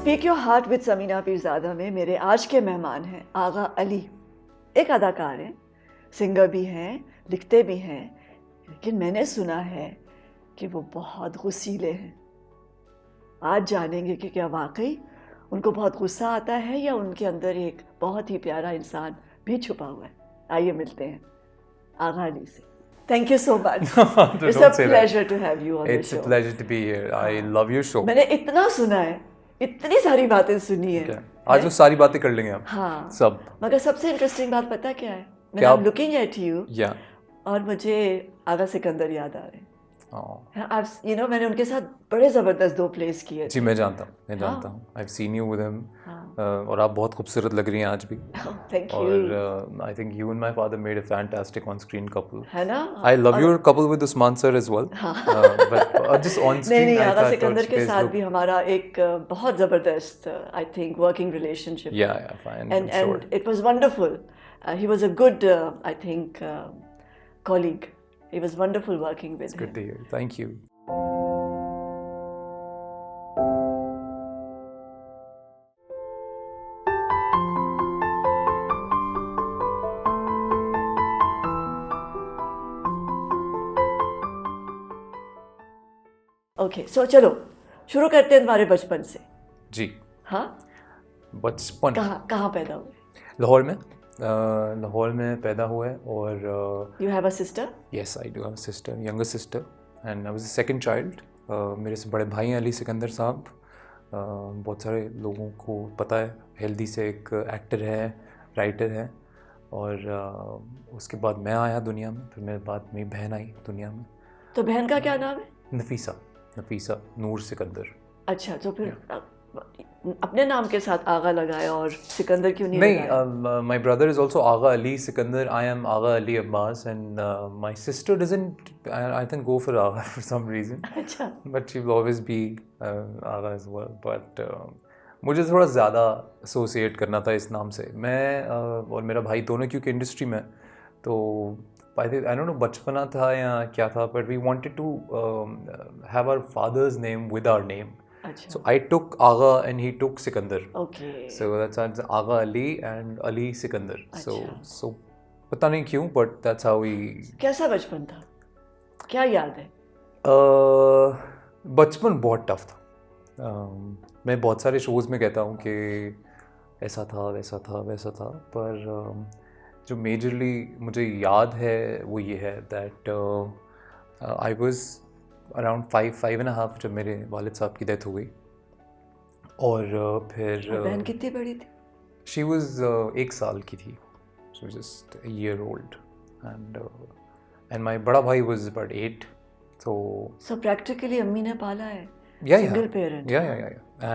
Speak your heart with Samina Peerzada में मेरे आज के मेहमान हैं आगा अली। एक अदाकार हैं, सिंगर भी हैं, लिखते भी हैं, लेकिन मैंने सुना है कि वो बहुत गुस्सीले हैं। आज जानेंगे कि क्या वाकई उनको बहुत गुस्सा आता है या उनके अंदर एक बहुत ही प्यारा इंसान भी छुपा हुआ है। आइए मिलते हैं आगा अली से। Thank you so much. It's a pleasure to have you on the show. It's a pleasure to be here. I love your show. मैंने इतना सुना है, इतनी सारी बातें सुनी है। आज वो सारी बातें कर लेंगे हम। हाँ। सब। मगर सबसे इंटरेस्टिंग बात पता क्या है? I'm looking at you. Yeah. और मुझे आगा सिकंदर याद आ रहे हैं। मैंने उनके साथ बड़े ज़बरदस्त 2 प्लेस किए थे। जी मैं जानता हूँ। I've seen you with him. और आप बहुत खूबसूरत लग रही हैं आज भी। Thank you. और I think you and my father made a fantastic on-screen couple. है ना? I love your couple with Usman sir as well. But just on-screen. नहीं, आगा सिकंदर के साथ भी हमारा एक बहुत ज़बरदस्त I think working relationship. Yeah, fine. And it was wonderful. He was a good I think colleague. It was wonderful working with him. Good to hear. Thank you. Okay, so चलो शुरू करते हैं तुम्हारे बचपन से। जी। हाँ? बचपन। कहाँ पैदा हुए? लाहौर में पैदा हुए और You have a sister? Yes, I do have a sister, younger sister, and I was the second child. मेरे से बड़े भाई हैं अली सिकंदर साहब। बहुत सारे लोगों को पता है, हेल्दी से एक एक्टर है, राइटर है, और उसके बाद मैं आया दुनिया में, फिर मेरे बाद मेरी बहन आई दुनिया में। तो बहन का क्या नाम है? नफीसा नूर सिकंदर। अच्छा, तो फिर अपने नाम के साथ आगा लगाया और सिकंदर क्यों नहीं लगाया? My brother is also Agha Ali Sikandar. I am Agha Ali Abbas, and my sister doesn't, I think, go for Agha for some reason. अच्छा. But she will always be Agha as well. But मुझे थोड़ा ज़्यादा associate करना था इस नाम से। मैं और मेरा भाई दोनों क्योंकि इंडस्ट्री में, तो I don't know बचपना था या क्या था, but we wanted to have our father's name with our name. So I took Agha and he took Sikandar. Okay. So that's Agha Ali and Ali Sikandar. So पता नहीं क्यों, but that's how we. कैसा बचपन था? क्या याद है? बचपन बहुत टफ था। मैं बहुत सारे शोज़ में कहता हूँ कि ऐसा था वैसा था, पर जो मेजरली मुझे याद है वो ये है that I was अराउंड 5.5 जब मेरे वालिद साहब की डेथ हो गई, और फिर बहन कितनी बड़ी थी? शी वाज 1 साल की थी, she was just a year old, and my बड़ा भाई वाज अबाउट 8. so प्रैक्टिकली अम्मी ने पाला है, सिंगल पेरेंट। या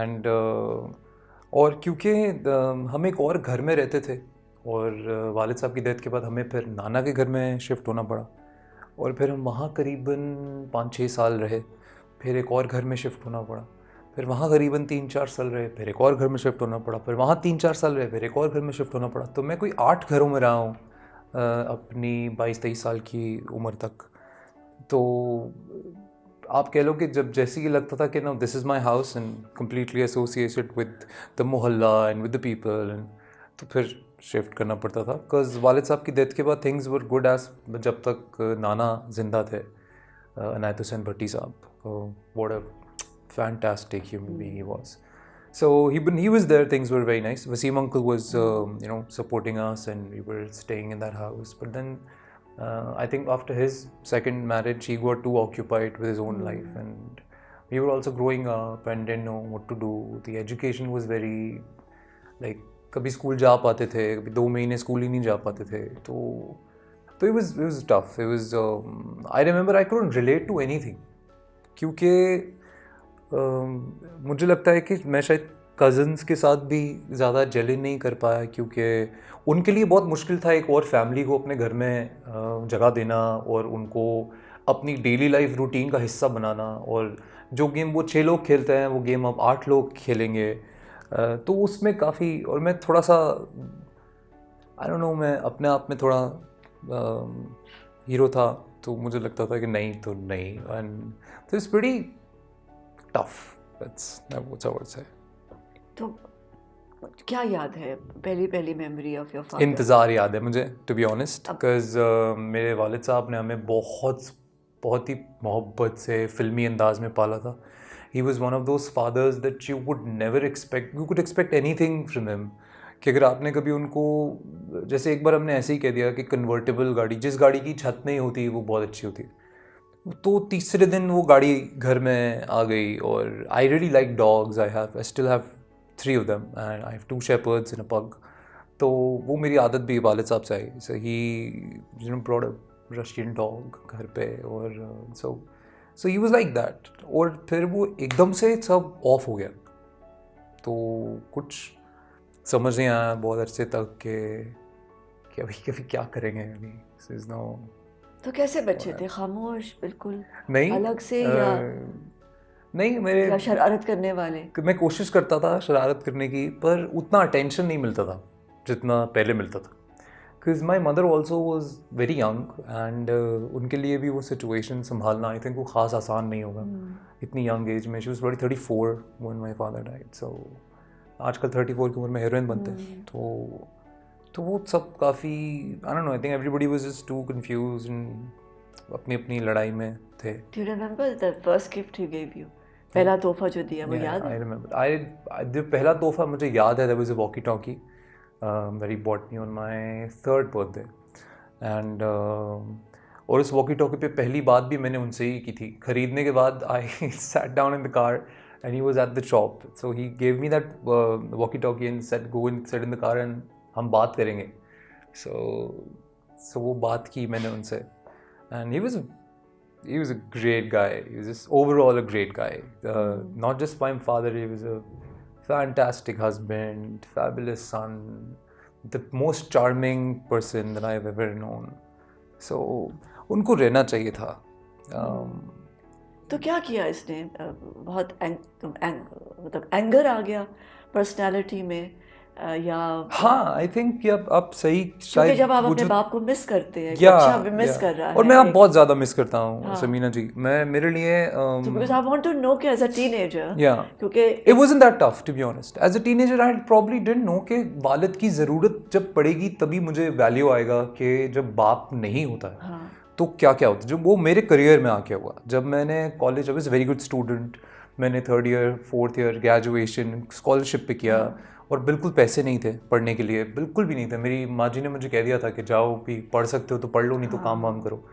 एंड और क्योंकि हम एक और घर में रहते थे, और वालिद साहब की डेथ के बाद हमें फिर नाना के घर में शिफ्ट होना पड़ा, और फिर हम वहाँ करीबन 5-6 साल रहे, फिर एक और घर में शिफ्ट होना पड़ा, फिर वहाँ करीबन 3-4 साल रहे, फिर एक और घर में शिफ्ट होना पड़ा, फिर वहाँ 3-4 साल रहे, फिर एक और घर में शिफ्ट होना पड़ा। तो मैं कोई 8 घरों में रहा हूँ अपनी 22-23 साल की उम्र तक। तो आप कह लो कि जब जैसे ही लगता था कि no this is my house and completely associated with the mohalla and with the people, and तो फिर शिफ्ट करना पड़ता था, बिकॉज वालिद साहब की डेथ के बाद थिंग्स वर गुड एज जब तक नाना जिंदा थे, अनायत हुसैन भट्टी साहब, what a fantastic human being he was. So he was there, things were very nice. Wasim uncle was supporting us, and we were staying in that house. But then I think after his second marriage he got too occupied with his own life, and we were also growing up and didn't know what to do. The education was very like, कभी school जा पाते थे, कभी 2 महीने school ही नहीं जा पाते थे, तो it was tough. It was I remember I couldn't relate to anything, क्योंकि मुझे लगता है कि मैं शायद कज़न्स के साथ भी ज़्यादा जेल नहीं कर पाया, क्योंकि उनके लिए बहुत मुश्किल था एक और फैमिली को अपने घर में जगह देना और उनको अपनी डेली लाइफ रूटीन का हिस्सा बनाना, और जो गेम वो 6 लोग खेलते हैं वो गेम अब 8 लोग खेलेंगे, तो उसमें काफ़ी, और मैं थोड़ा सा आई डोंट नो, मैं अपने आप में थोड़ा हीरो था, तो मुझे लगता था कि नहीं तो नहीं, एंड तो it's pretty tough, that's what I would say. तो क्या याद है पहली मेमोरी ऑफ योर फादर? इंतज़ार याद है मुझे, टू बी ऑनेस्ट, बिकॉज मेरे वालिद साहब ने हमें बहुत ही मोहब्बत से फ़िल्मी अंदाज में पाला था. He was one of those fathers that you could expect anything from him. कि अगर आपने कभी उनको, जैसे एक बार हमने ऐसे ही कह दिया कि कन्वर्टेबल गाड़ी, जिस गाड़ी की छत नहीं होती वो बहुत अच्छी होती है, तो तीसरे दिन वो गाड़ी घर में आ गई. और I really like dogs. I still have 3 of them and I have 2 shepherds and a pug. तो वो मेरी आदत भी वालिद साहब से आई. सो ही brought a Russian dog घर पे. और so he was like that. और फिर वो एकदम से सब ऑफ हो गया, तो कुछ समझ नहीं आया बहुत अरसे तक कि अभी क्या करेंगे अभी. So there's no. तो कैसे बच्चे थे? खामोश बिल्कुल नहीं, अलग से या नहीं, मेरे या शरारत करने वाले? मैं कोशिश करता था शरारत करने की, पर उतना अटेंशन नहीं मिलता था जितना पहले मिलता था. Because my mother also was very young and उनके लिए भी वो सिचुएशन संभालना आई थिंक वो ख़ास आसान नहीं होगा इतनी यंग एज में. शी वॉज बड़ी 34 व्हेन माई फादर डाइड. सो आजकल 34 की उम्र में हीरोइन बनते हैं, तो वो सब काफ़ी, I don't know, I think everybody was just too confused and अपनी अपनी लड़ाई में थे. Do you remember the first gift he gave you? पहला तोहफा जो दिया वो याद है? I remember. जो पहला तोहफा मुझे याद है, there was a walkie-talkie that he bought me on my 3rd birthday. And और उस walkie-talkie पे पहली बात भी मैंने उनसे ही की थी. खरीदने के बाद I sat down in the car and he was at the shop. So he gave me that walkie-talkie and said, go and sit in the car and हम बात करेंगे. So वो बात की मैंने उनसे. And he was a great guy. He was just overall a great guy. Not just my father, he was a fantastic husband, fabulous son, the most charming person that I've ever known. So उनको रहना चाहिए था. तो क्या किया इसने? बहुत मतलब एंगर आ गया पर्सनालिटी में या? हाँ, आई थिंक कि अब सही, क्योंकि जब आप अपने बाप को मिस करते हैं, बच्चा भी मिस कर रहा है. और मैं आप बहुत ज़्यादा मिस करता हूँ समीना जी. मैं मेरे लिए because I want to know कि as a teenager, क्योंकि it wasn't that tough to be honest. As a teenager I probably didn't know कि वालिद की ज़रूरत जब पड़ेगी तभी मुझे वैल्यू आएगा कि जब बाप नहीं होता है तो क्या होता है. जब वो मेरे करियर में आके हुआ, जब मैंने college, I was very good student, मैंने 3rd year 4th year graduation scholarship पे किया और बिल्कुल पैसे नहीं थे पढ़ने के लिए, बिल्कुल भी नहीं थे. मेरी माँ जी ने मुझे कह दिया था कि जाओ भी पढ़ सकते हो तो पढ़ लो, नहीं तो काम वाम करो.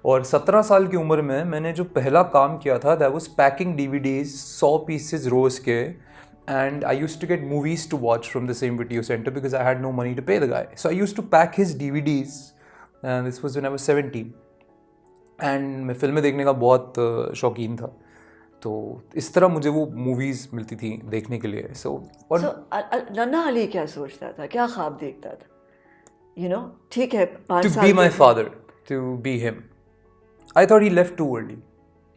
और 17 साल की उम्र में मैंने जो पहला काम किया था that was packing DVDs 100 pieces रोज़ के. And I used to get movies to watch from the same video centre because I had no money to pay the guy. So I used to pack his DVDs and this was when I was 17. And मैं फिल्में देखने का बहुत शौकीन था, तो इस तरह मुझे वो मूवीज़ मिलती थी देखने के लिए. और नन्हा अली क्या सोचता था, क्या ख्वाब देखता था? You know, ठीक है 5 साल to be my father, to be him. I thought he left too early.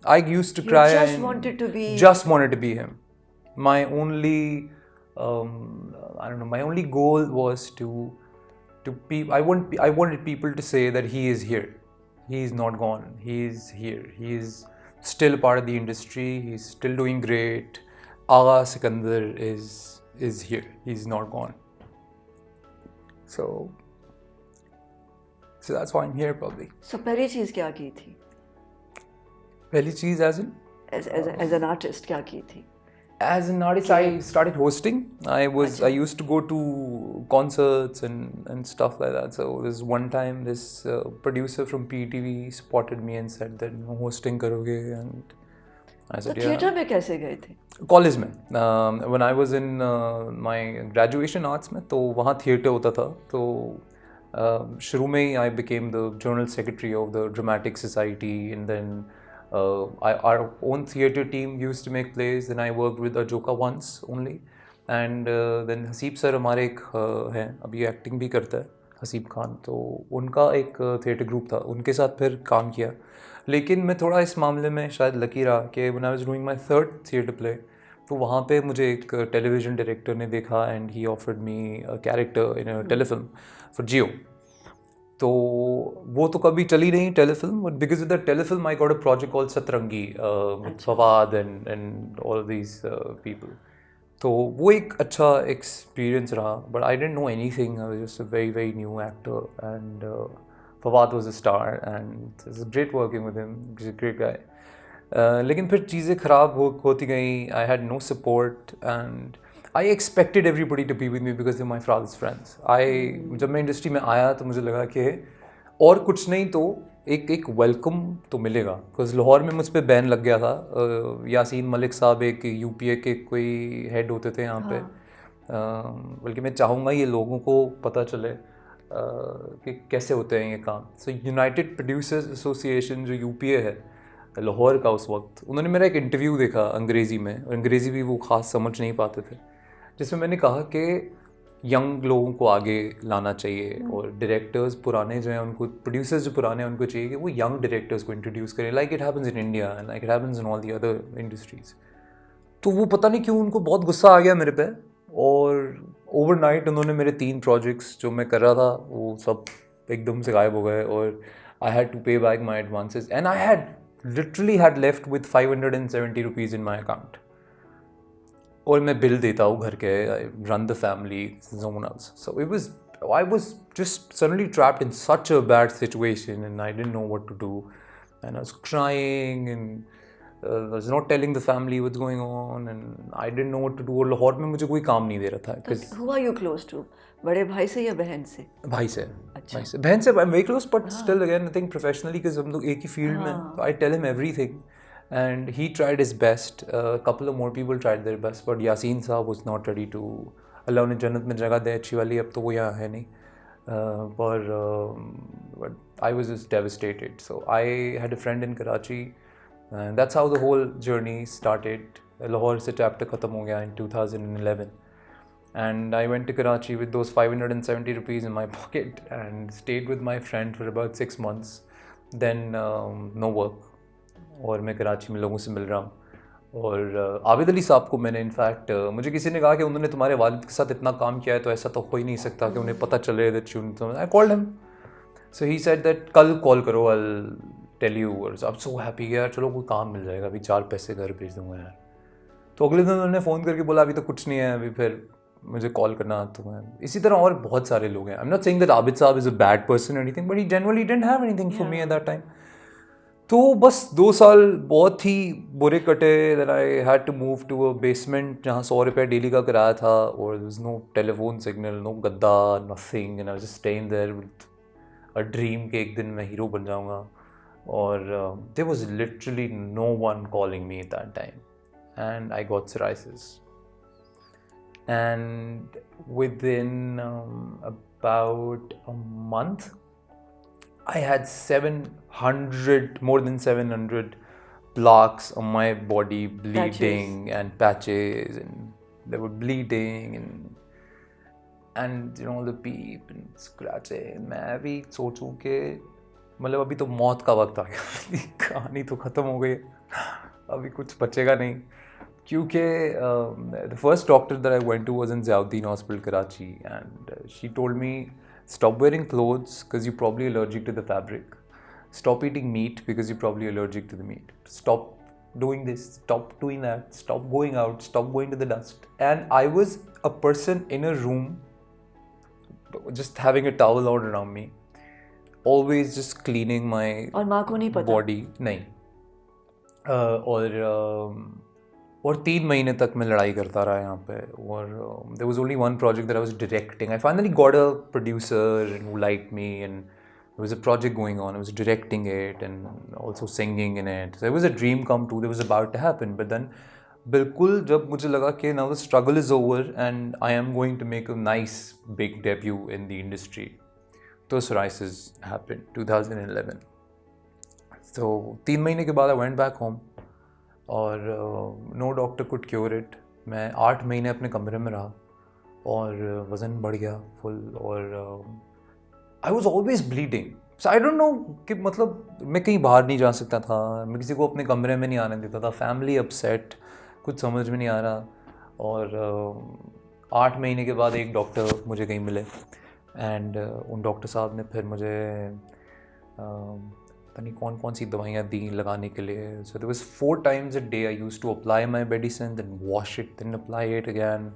I used to cry. Just wanted to be him. My only I don't know, my only goal was to be, I wanted people to say that he is here. He is not gone. He is here. He is still part of the industry. He's still doing great. Agha Sikandar is here. He's not gone. So that's why I'm here probably. So पहली चीज़ क्या की थी? पहली चीज़ as an artist क्या की थी? As an artist, I started hosting. I used to go to concerts and stuff like that. So this one time, this producer from PTV spotted me and said that hosting करोगे, and I said yeah. तो theatre में कैसे गए थे? College में, when I was in my graduation arts में, तो वहाँ थिएटर होता था. तो शुरू में ही I became the general secretary of the Dramatic Society, and then our own theatre team used to make plays. Then I worked with Ajoka once only, and then Haseeb sir हमारे एक हैं, अभी एक्टिंग भी करता है, हसीब खान. तो उनका एक थिएटर ग्रुप था, उनके साथ फिर काम किया. लेकिन मैं थोड़ा इस मामले में शायद लकी रहा कि when I was doing my 3rd theatre play, तो वहाँ पे मुझे एक टेलीविज़न डायरेक्टर ने देखा and he offered me a character in a telefilm for Jio. तो वो तो कभी चली नहीं telefilm, but because of the telefilm I got a project called सतरंगी with Fawad and all of these people. तो वो एक अच्छा एक्सपीरियंस रहा, but I don't know anything, I was just a very very new actor and Fawad was a star and it's great working with him, he is a great guy. लेकिन फिर चीज़ें ख़राब होती गई, I had no support and I expected everybody to be with me because they my father's friends. जब मैं industry में आया तो मुझे लगा कि और कुछ नहीं तो एक वेलकम तो मिलेगा, बिकॉज लाहौर में मुझ पर बैन लग गया था। यासीन मलिक साहब एक यूपीए के कोई हेड होते थे यहाँ पे। बल्कि मैं चाहूँगा ये लोगों को पता चले कि कैसे होते हैं ये काम। सो यूनाइटेड प्रोड्यूसर्स एसोसिएशन जो यूपीए है लाहौर का, उस वक्त उन्होंने मेरा एक इंटरव्यू देखा अंग्रेज़ी में, और अंग्रेज़ी भी वो ख़ास समझ नहीं पाते थे, जिसमें मैंने कहा कि यंग लोगों को आगे लाना चाहिए और डायरेक्टर्स पुराने जो हैं उनको, प्रोड्यूसर्स जो पुराने हैं उनको चाहिए कि वो यंग डायरेक्टर्स को इंट्रोड्यूस करें, like it happens in India and like it happens in all the other industries. तो वो पता नहीं क्यों उनको बहुत गुस्सा आ गया मेरे पे, और ओवरनाइट उन्होंने मेरे 3 प्रोजेक्ट्स जो मैं कर रहा था वो सब एकदम से गायब हो गए, और आई हैड टू पे back my advances and I had literally had left with 570 rupees in my account. और मैं बिल देता हूँ घर के, I run the family, someone else. So I was just suddenly trapped in such a bad situation and I didn't know what to do, and I was crying and I was not telling the family what's going on and I didn't know what to do. और लाहौर में मुझे कोई काम नहीं दे रहा था। तो who are you close to? बड़े भाई से या बहन से? भाई से। अच्छा। भाई से, बहन से I'm very close, but still again I think professionally because हम लोग एक ही फील्ड में, तो I tell him everything and he tried his best. A couple of more people tried their best, but Yasin साहब was not ready to, अल्लाह उन्हें जन्नत में जगह दे अच्छी वाली, अब तो वो यहाँ है नहीं। But I was just devastated. So I had a friend in Karachi and that's how the whole journey started. Lahore से चैप्टर ख़त्म हो गया in 2011 and I went to Karachi with those 570 rupees in my pocket and stayed with my friend for about 6 months. Then no work, और मैं कराची में लोगों से मिल रहा हूँ। और आबिद अली साहब को मैंने इनफैक्ट, मुझे किसी ने कहा कि उन्होंने तुम्हारे वालिद के साथ इतना काम किया है तो ऐसा तो हो ही नहीं सकता कि उन्हें पता चले that you, I called him, so he said that कल कॉल करो, आई विल टेल यू। और अब सो हैप्पी यार, चलो कोई काम मिल जाएगा, अभी 4 पैसे घर भेज दूंगा यार। तो अगले दिन उन्होंने फ़ोन करके बोला अभी तो कुछ नहीं है, अभी फिर मुझे कॉल करना तुम्हें। इसी तरह और बहुत सारे लोग हैं। I am not saying that Abid साहब इज़ अ बैड पर्सन और anything, but he generally didn't have anything for me at that time. तो बस 2 साल बहुत ही बुरे कटे। That I had to move to a basement जहाँ 100 रुपये डेली का किराया था, और there was no telephone signal, no गद्दा, nothing, and I was just staying there with a dream कि एक दिन मैं हीरो बन जाऊँगा। और there was literally no one calling me at that time and I got psoriasis. And within about a month I had 700, more than 700 plaques on my body, bleeding and patches, and they were bleeding and you know the peep and scratching. मैं भी सोचूं कि मतलब अभी तो मौत का वक्त आ गया, कहानी तो ख़त्म हो गई, अभी कुछ बचेगा नहीं। क्योंकि the first doctor that I went to was in Ziauddin Hospital, Karachi, and she told me, stop wearing clothes because you're probably allergic to the fabric. Stop eating meat because you're probably allergic to the meat. Stop doing this, stop doing that, stop going out, stop going to the dust. And I was a person in a room just having a towel all around me, always just cleaning my और माँ को नहीं पता? body. नहीं। और 3 महीने तक मैं लड़ाई करता रहा यहाँ पे, और there was only one project that I was directing. I finally got a producer who liked me, and there was a project going on. I was directing it and also singing in it. So it was a dream come true that was about to happen. But then बिल्कुल जब मुझे लगा कि now the struggle is over and I am going to make a nice big debut in the industry, तो psoriasis happened 2011. So 3 महीने के बाद I went back home और no doctor could cure it. मैं 8 महीने अपने कमरे में रहा और वज़न बढ़ गया फुल, और I was always bleeding. So I don't no कि मतलब मैं कहीं बाहर नहीं जा सकता था, मैं किसी को अपने कमरे में नहीं आने देता था, फैमिली अपसेट, कुछ समझ में नहीं आ रहा। और 8 महीने के बाद एक डॉक्टर मुझे कहीं मिले, एंड उन डॉक्टर साहब ने फिर मुझे पता नहीं कौन कौन सी दवाइयाँ दी लगाने के लिए. So there was 4 times a day I used to apply my medicine, then wash it, then apply it again.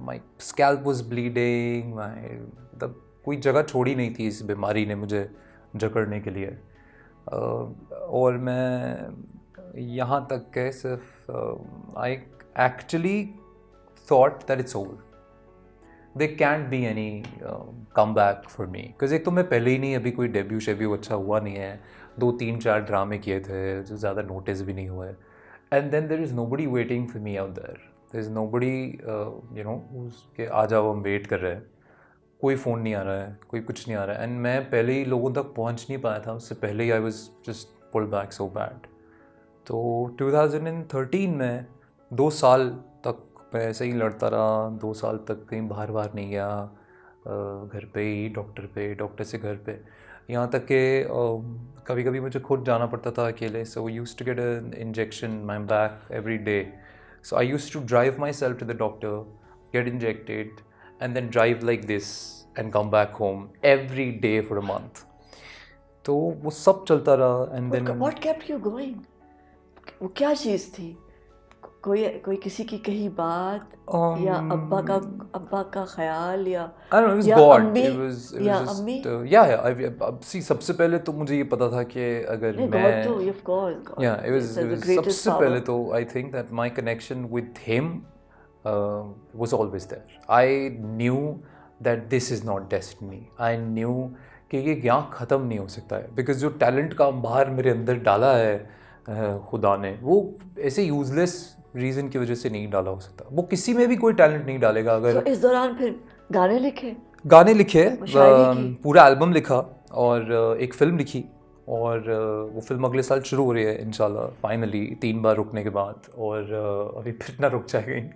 My scalp was bleeding. मतलब कोई जगह छोड़ी नहीं थी इस बीमारी ने मुझे जकड़ने के लिए. और मैं यहाँ तक के सिर्फ I actually thought that it's over. There can't be any comeback for me. Because एक तो मैं पहले ही नहीं, अभी कोई डेब्यू शेब्यू अच्छा हुआ नहीं है. 2-3-4 ड्रामे किए थे जो ज़्यादा नोटिस भी नहीं हुए. And then there is nobody waiting for me out there. There is nobody you know कि आ जाओ हम वेट कर रहे हैं. कोई फ़ोन नहीं आ रहा है, कोई कुछ नहीं आ रहा है. एंड मैं पहले ही लोगों तक पहुंच नहीं पाया था, उससे पहले ही I was just pulled back so bad. तो 2013 में 2 साल तक मैं ऐसे ही लड़ता रहा. 2 साल तक कहीं बाहर नहीं गया, घर पे ही, डॉक्टर से घर पे. यहाँ तक कि कभी कभी मुझे खुद जाना पड़ता था अकेले. So used to get an injection my back every day. So I used to drive myself to the doctor, get injected and then drive like this and come back home every day for a month. तो वो सब चलता रहा. and then what kept you going? वो क्या चीज़ थी? कोई किसी की कही बात या अब्बा का ख्याल या I don't know, it was या God. अम्मी It was या just अम्मी? see, सबसे पहले तो मुझे ये पता था कि अगर नहीं, मैं God तो of course God. yeah it was It's the greatest सबसे power. पहले तो I think that my connection with him was always there. I knew that this is not destiny. I knew कि ये यहाँ ख़त्म नहीं हो सकता है. बिकॉज जो टैलेंट का बाहर मेरे अंदर डाला है खुदा ने, वो ऐसे यूजलेस रीज़न की वजह से नहीं डाला हो सकता. वो किसी में भी कोई टैलेंट नहीं डालेगा. अगर इस दौरान फिर गाने लिखे, शायरी की, पूरा एल्बम लिखा और एक फ़िल्म लिखी. और वो फिल्म अगले साल शुरू हो रही है इंशाल्लाह, फाइनली 3 बार रुकने के बाद. और अभी फिर ना रुक जाएगी.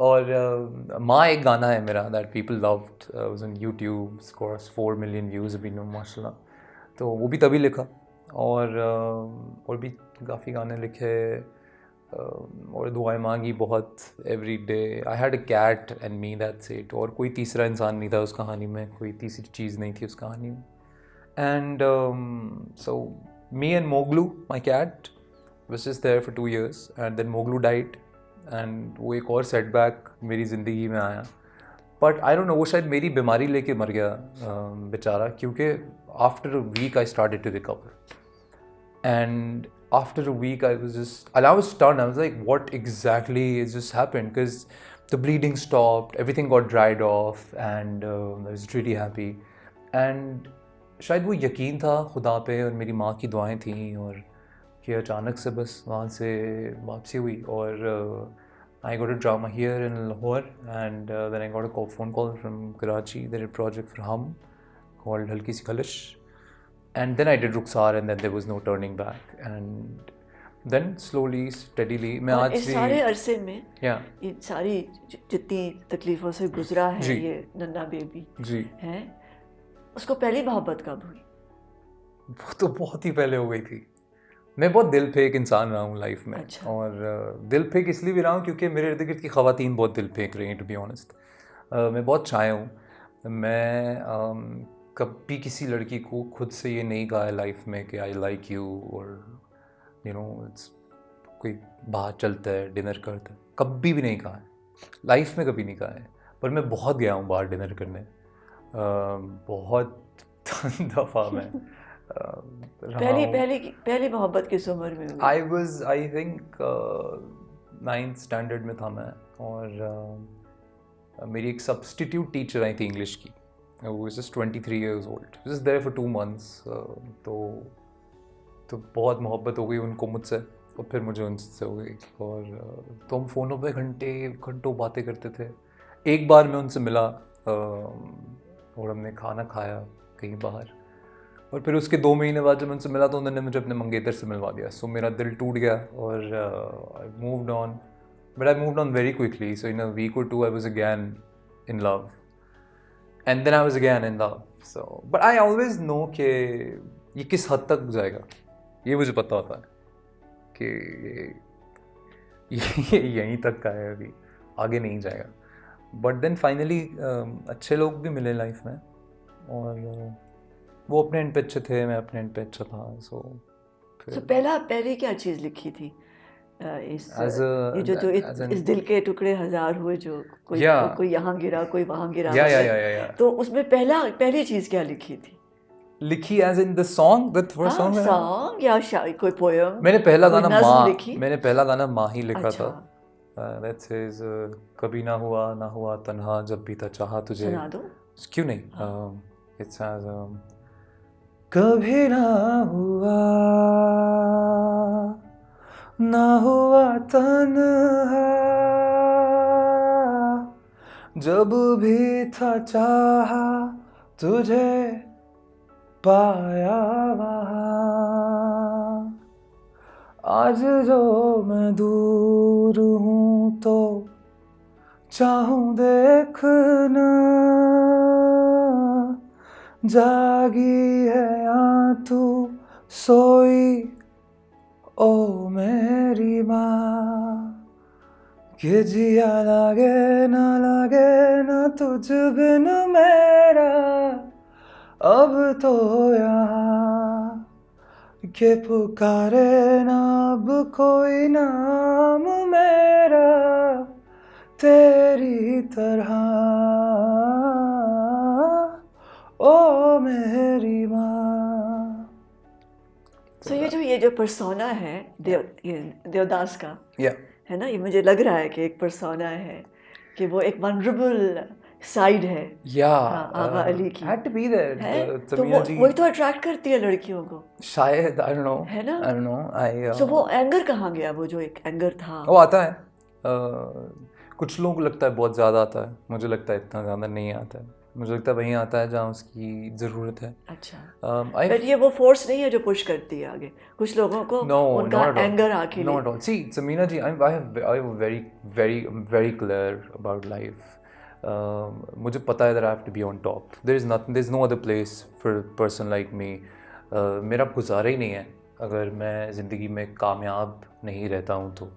और माँ एक गाना है मेरा that people loved, was on YouTube, scores 4 million views अभी नो माशाल्लाह. तो वो भी तभी लिखा. और भी काफ़ी गाने लिखे और दुआएं मांगी बहुत every day. I had a cat and me, that's it. और कोई तीसरा इंसान नहीं था उस कहानी में, कोई तीसरी चीज़ नहीं थी उस कहानी में. And so me and Moglu, my cat, was just there for 2 years and then Moglu died. And वो एक और सेटबैक मेरी ज़िंदगी में आया. बट आई डोंट नो, वो शायद मेरी बीमारी लेके मर गया बेचारा. क्योंकि after a week I started to recover. And after a week I was stunned. I was like, what exactly has just happened? Because the bleeding stopped, everything got dried off, and I was really happy. And शायद वो यकीन था खुदा पे और मेरी माँ की दुआएं थी, और कि अचानक से बस वहाँ से वापसी हुई. और I got a drama here in Lahore, and then I got a phone call from Karachi. They did a project for Hum called Halki Si Khalish. And then I did Rukhsar, and then there was no turning back. And then slowly, steadily, मैं आज इस सारे अरसे में ये सारी जितनी तकलीफ़ों से गुजरा है जी. ये नन्ना बेबी जी, है, उसको पहली मोहब्बत कब हुई? वो तो बहुत ही पहले हो गई थी. मैं बहुत दिल फेंक इंसान रहा हूँ लाइफ में. अच्छा. और दिल फेंक इसलिए भी रहा हूँ क्योंकि मेरे इर्द गिर्द की ख़वातीन बहुत दिल फेंक रही हैं, टू बी ऑनेस्ट. मैं बहुत चाहे हूँ. मैं कभी किसी लड़की को खुद से ये नहीं कहा है लाइफ में कि आई लाइक यू, और यू नो इट्स कोई बाहर चलता है, डिनर करता है, कभी भी नहीं कहा है लाइफ में, कभी नहीं कहा है. पर मैं बहुत गया हूँ बाहर डिनर करने, बहुत दफ़ा मैं पहली मोहब्बत किस उम्र में हुई? आई थिंक 9th स्टैंडर्ड में था मैं. और मेरी एक सब्स्टिट्यूट टीचर आई थी इंग्लिश की. वो was just 23 years old, just there for 2 months. तो बहुत मोहब्बत हो गई उनको मुझसे, और फिर मुझे उनसे हो गई. और तो हम फ़ोनों पे घंटों बातें करते थे. एक बार मैं उनसे मिला और हमने खाना खाया कहीं बाहर. और फिर उसके 2 महीने बाद जब उनसे मिला तो उन्होंने मुझे अपने मंगेतर से मिलवा दिया. सो मेरा दिल टूट गया और I moved on. But I moved on very quickly. So in a week or 2 I was again in love, and then I was again in love. So but I always know कि ये किस हद तक जाएगा, ये मुझे पता होता है कि ये यहीं तक का है, अभी आगे नहीं जाएगा. बट देन फाइनली अच्छे लोग भी मिले लाइफ में, और वो अपने एंड पे अच्छे थे, मैं अपने एंड पे अच्छा था, सो तो फिर पहली क्या चीज़ लिखी थी? एज ये जो एज एन इस दिल के टुकड़े हजार हुए, जो या कोई यहाँ गिरा, कोई वहाँ गिरा या वगैरह, या तो उसमें पहली चीज़ क्या लिखी थी? लिखी as in the song, the first हाँ, सॉन्ग सॉन्ग या कोई पोयम, मैंने पहला कोई गाना नज्म लिखी? मैंने पहला गाना माँ ही लिखा था। अच्छा, दैट सेज कभी ना हुआ तन्हा जब भी था चाहा तुझे। सुना दो। क्यों नहीं? हाँ। इट्स एज कभी ना हुआ तन्हा जब भी था चाहा तुझे पाया वहाँ। आज जो मैं दूर हूँ तो चाहूँ देखना, जागी है या तू सोई ओ मेरी माँ। कि जिया लागे ना तुझ बिन मेरा अब तो यहाँ, के पुकारे ना अब कोई नाम मेरा तेरी तरह ओ मेरी माँ। तो ये जो पर्सोना है ये देवदास का, या है ना, ये मुझे लग रहा है कि एक पर्सोना है, कि वो एक वनरेबल साइड है। या हाँ, आगा अली की हैड टू बी देयर। है, तो तमीना जी वही तो अट्रैक्ट करती है लड़कियों को, शायद, आई है ना? डोंट नो आई सो वो एंगर कहाँ गया, वो जो एक एंगर था? वो आता है। कुछ लोगों को लगता है बहुत ज़्यादा आता है, मुझे लगता है इतना ज़्यादा नहीं आता है। मुझे लगता है वहीं आता है जहाँ उसकी ज़रूरत है। अच्छा, आई बट ये वो फोर्स नहीं है जो पुश करती है आगे कुछ लोगों को, No, उनका not at all. एंगर आके Not at all. See, Samina ji, I'm very clear about life. मुझे पता है that I have to be on top. There's no other place for a person like me. मेरा गुजारा ही नहीं है अगर मैं ज़िंदगी में कामयाब नहीं रहता हूँ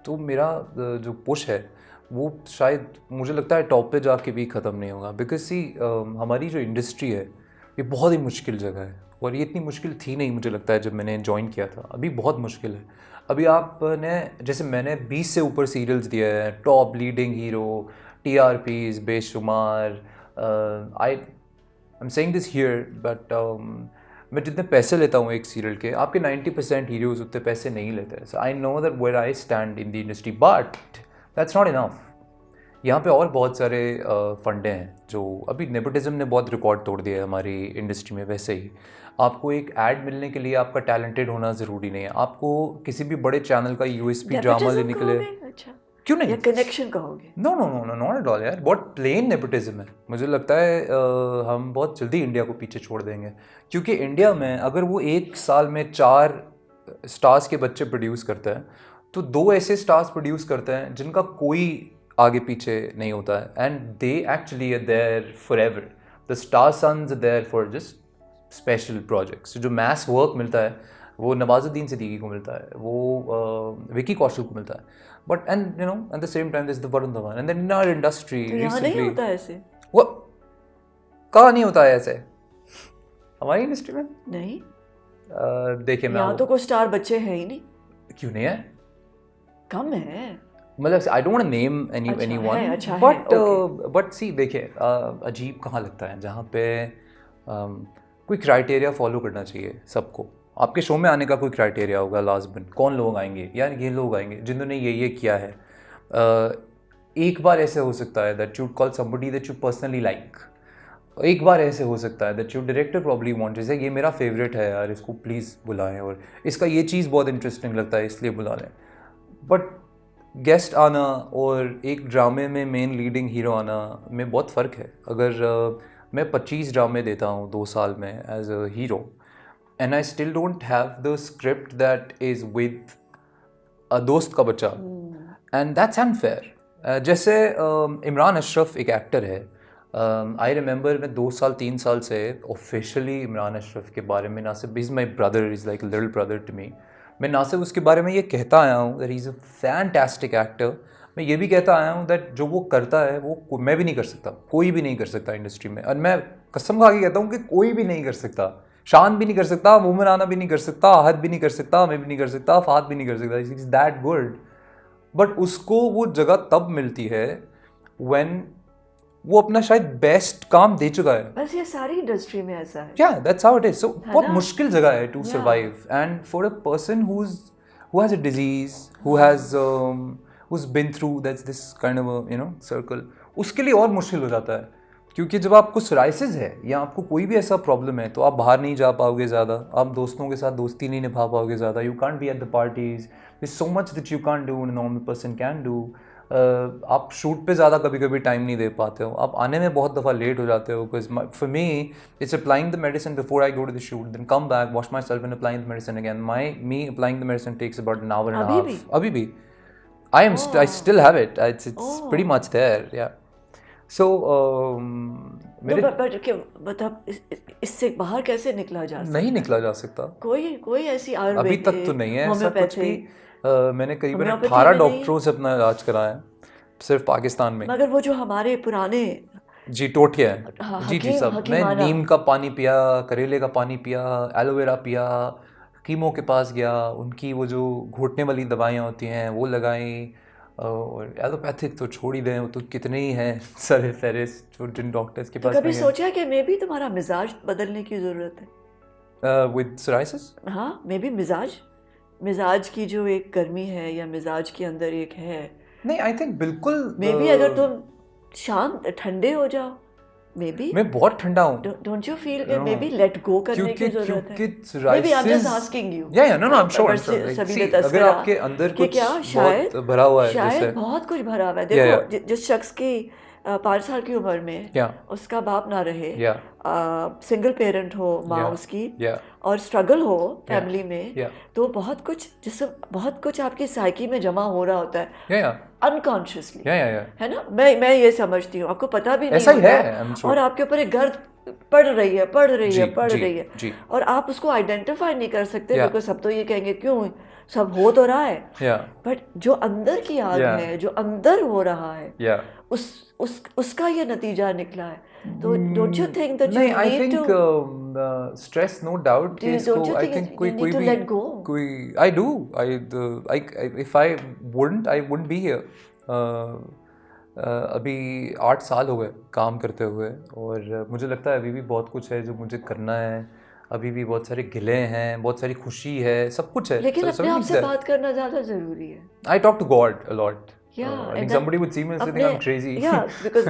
तो मेरा जो पुश है वो शायद मुझे लगता है टॉप पे जाके भी ख़त्म नहीं होगा। बिकॉज सी हमारी जो इंडस्ट्री है ये बहुत ही मुश्किल जगह है, और ये इतनी मुश्किल थी नहीं मुझे लगता है जब मैंने ज्वाइन किया था। अभी बहुत मुश्किल है। अभी आपने जैसे मैंने 20 से ऊपर सीरियल्स दिए हैं, टॉप लीडिंग हीरो, TRPs बेशुमार। I am saying this here but मैं जितने पैसे लेता हूँ एक सीरियल के, आपके 90% हीरोज़ उतने पैसे नहीं लेते। So I know that where I stand in the industry, but that's not enough. यहाँ पे और बहुत सारे फंडे हैं जो अभी नेपोटिज्म ने बहुत रिकॉर्ड तोड़ दिया है हमारी इंडस्ट्री में। वैसे ही आपको एक ऐड मिलने के लिए आपका टैलेंटेड होना ज़रूरी नहीं है। आपको किसी भी बड़े चैनल का USP ड्रामा Nepotism लेने के लिए कहोगे? अच्छा, क्यों नहीं? या कनेक्शन कहोगे? No no no no not at all यार, बहुत प्लेन नेपोटिज्म है। मुझे लगता है हम बहुत जल्दी इंडिया को पीछे छोड़ देंगे, क्योंकि इंडिया में अगर वो एक साल में 4 स्टार्स के बच्चे प्रोड्यूस करते हैं तो 2 ऐसे स्टार्स प्रोड्यूस करते हैं जिनका कोई आगे पीछे नहीं होता है, and they actually are there forever. The star sons are there for just special projects. जो मैस वर्क मिलता है वो नवाजुद्दीन सिद्दीकी को मिलता है, वो विकी कौशल को मिलता है, but and you know at the same time this the Varun Dhawan. And then in our industry तो यहाँ नहीं रिसेंटली होता ऐसे? वो कहाँ नहीं होता है ऐसे हमारी इंडस्ट्री में? नहीं, देखिए मैं यहाँ तो कोई स्टार बच्चे हैं ही नहीं, क्यों नहीं है? कम है। मतलब आई डोंट वांट नेम अच्छा एनीवन, है, अच्छा है, बट सी देखिए अजीब कहाँ लगता है जहाँ पे कोई क्राइटेरिया फॉलो करना चाहिए सबको। आपके शो में आने का कोई क्राइटेरिया होगा लाजमन, कौन लोग आएंगे? यार ये लोग आएंगे जिन्होंने ये किया है। एक बार ऐसे हो सकता है that you call somebody that you personally like. एक बार ऐसे हो सकता है that you director probably want, जैसे ये मेरा फेवरेट है यार, इसको प्लीज़ बुलाएं, और इसका ये चीज़ बहुत इंटरेस्टिंग लगता है इसलिए बुला लें। बट गेस्ट आना और एक ड्रामे में मेन लीडिंग हीरो आना में बहुत फ़र्क है। अगर मैं 25 ड्रामे देता हूँ 2 साल में as a hero, and I still don't have the script that is with a दोस्त का बच्चा, एंड दैट्स अनफेयर। जैसे इमरान अशरफ एक एक्टर है, आई रिमेंबर मैं 2 साल 3 साल से ऑफिशियली इमरान अशरफ के बारे में, ना सिर्फ is my brother, is like little brother to me, मैं ना सिर्फ उसके बारे में ये कहता आया हूँ that he is a fantastic actor, मैं ये भी कहता आया हूँ दैट जो वो करता है वो मैं भी नहीं कर सकता, कोई भी नहीं कर सकता इंडस्ट्री में। और मैं कसम खा के कहता हूँ कि कोई भी नहीं कर सकता। शान भी नहीं कर सकता, मोमिन आना भी नहीं कर सकता, आहद भी नहीं कर सकता, मैं भी नहीं कर सकता, फात भी नहीं कर सकता। Is that good. बट उसको वो जगह तब मिलती है व्हेन वो अपना शायद बेस्ट काम दे चुका है। बस ये सारी इंडस्ट्री में ऐसा है। Yeah, that's how it is. So बहुत ना? मुश्किल जगह है to Yeah. survive, and for a person who has a disease, who's been through this kind of a circle, उसके लिए और मुश्किल हो जाता है। क्योंकि जब आपको सोराइसिस है या आपको कोई भी ऐसा प्रॉब्लम है तो आप बाहर नहीं जा पाओगे ज़्यादा, आप दोस्तों के साथ दोस्ती नहीं निभा पाओगे ज़्यादा, you can't be at the parties, there's so much that you can't do a normal person can do. आप शूट पे ज़्यादा कभी कभी टाइम नहीं दे पाते हो, आप आने में बहुत दफ़ा लेट हो जाते हो। Because for me it's applying the medicine before I go to the shoot, then come back, wash myself and applying the medicine again. Me applying the medicine takes about an hour and half. अभी भी I still have it. It's pretty much there. Yeah. So मेरे मतलब इससे बाहर कैसे निकला जा सकता? नहीं निकला जा सकता। कोई ऐसी आयुर्वेद अभी तक तो नहीं है ऐसा कुछ भी। मैंने करीबन होम्योपैथी 18 में डॉक्टरों से अपना इलाज कराया है सिर्फ पाकिस्तान में। मगर वो जो हमारे पुराने जी टोटिया है। हाँ, जी सब। मैं हकीमाना। नीम का पानी पिया, करेले का पानी पिया, एलोवेरा पिया, कीमो के पास गया, उनकी वो जो घोटने वाली दवाइयाँ होती हैं वो लगाई, और एलोपैथिक तो छोड़ ही दें, वो तो कितने ही हैं सर फेरिस जो जिन डॉक्टर्स के तो पास कभी नहीं है। सोचा कि मे भी तुम्हारा मिजाज बदलने की ज़रूरत है? With psoriasis? हाँ, मे भी मिजाज की जो एक गर्मी है या मिजाज के अंदर एक है, नहीं आई थिंक बिल्कुल मे भी अगर तुम शांत ठंडे हो जाओ, मे बी मैं बहुत ठंडा हूँ। डोंट यू फील कि मे बी लेट गो करने की ज़रूरत है? क्योंकि maybe I am just psoriasis asking you. या नो आई एम श्योर सभी ने अगर तस्वीर आपके अंदर कि कुछ क्या बहुत भरा हुआ है शायद जैसे बहुत कुछ भरा हुआ है। Yeah, देखो जिस शख्स की 5 साल की उम्र में Yeah. उसका बाप ना रहे, Yeah. सिंगल पेरेंट हो माँ Yeah. उसकी, Yeah. और स्ट्रगल हो फैमिली में, Yeah. तो बहुत कुछ आपकी साइकी में जमा हो रहा होता है या अनकॉन्शियसली, या है ना? मैं ये समझती हूँ, आपको पता भी नहीं ऐसा ही होता है, I'm sure. और आपके ऊपर एक गर्द पड़ रही है जी। और आप उसको आइडेंटिफाई नहीं कर सकते, Yeah. बिकॉज सब तो ये कहेंगे क्यों सब हो तो रहा है, या बट जो अंदर की आग Yeah. है, जो अंदर हो रहा है, या उसका ये नतीजा निकला है। तो डोंट यू थिंक दैट नहीं you I need think to stress no doubt कि don't इसको you I think think you कोई need कोई to भी let go? कोई I do I if I wouldn't be here. अभी 8 साल हो गए काम करते हुए, और मुझे लगता है अभी भी बहुत कुछ है जो मुझे करना है, अभी भी बहुत सारे गिले हैं, बहुत सारी खुशी है, सब कुछ है। लेकिन So अपने आप से everything's there. बात करना ज्यादा जरूरी है। I talk to God a lot. Yeah, I and think that somebody would see me and say I'm crazy. Yeah, because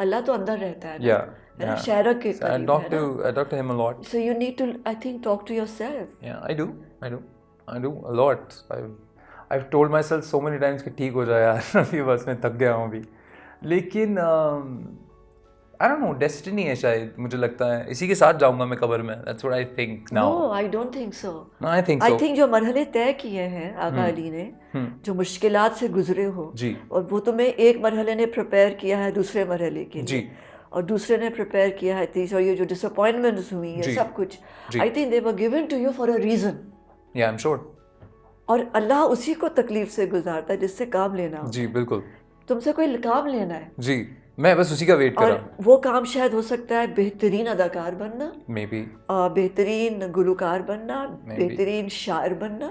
अल्लाह तो अंदर रहता है ना, Yeah, है ना, yeah. शायरक के So I करीब talk है to ना। I talk to him a lot. So you need to, I think, talk to yourself. Yeah, I do a lot. I've told myself so many times कि ठीक हो जाए यार, अभी बस मैं थक गया हूँ अभी। लेकिन I don't know, डेस्टिनी है शायद, मुझे लगता है इसी के साथ जाऊंगा मैं कब्र में। That's what I think now. No, I don't think so. No, I think so. I think जो मरहले तय किए हैं आगा अली ने, जो मुश्किलात से गुजरे हो, जी। और वो तुम्हें एक मरहले ने प्रिपेयर किया है दूसरे मरहले के लिए, जी। और दूसरे ने प्रिपेयर किया है तीसरे, और ये जो डिसअपॉइंटमेंट्स हुई है जी। सब कुछ, जी। I think they were given to you for a reason. Yeah, I'm sure. और अल्लाह उसी को तकलीफ से गुजारता है जिससे काम लेना हो। जी बिल्कुल। तुमसे कोई काम लेना है, जी मैं बस उसी का वेट कर रहा और वो काम शायद हो सकता है बेहतरीन अदाकार बनना, हूँ। मे बी बेहतरीन गुलकार बनना, बेहतरीन शायर बनना,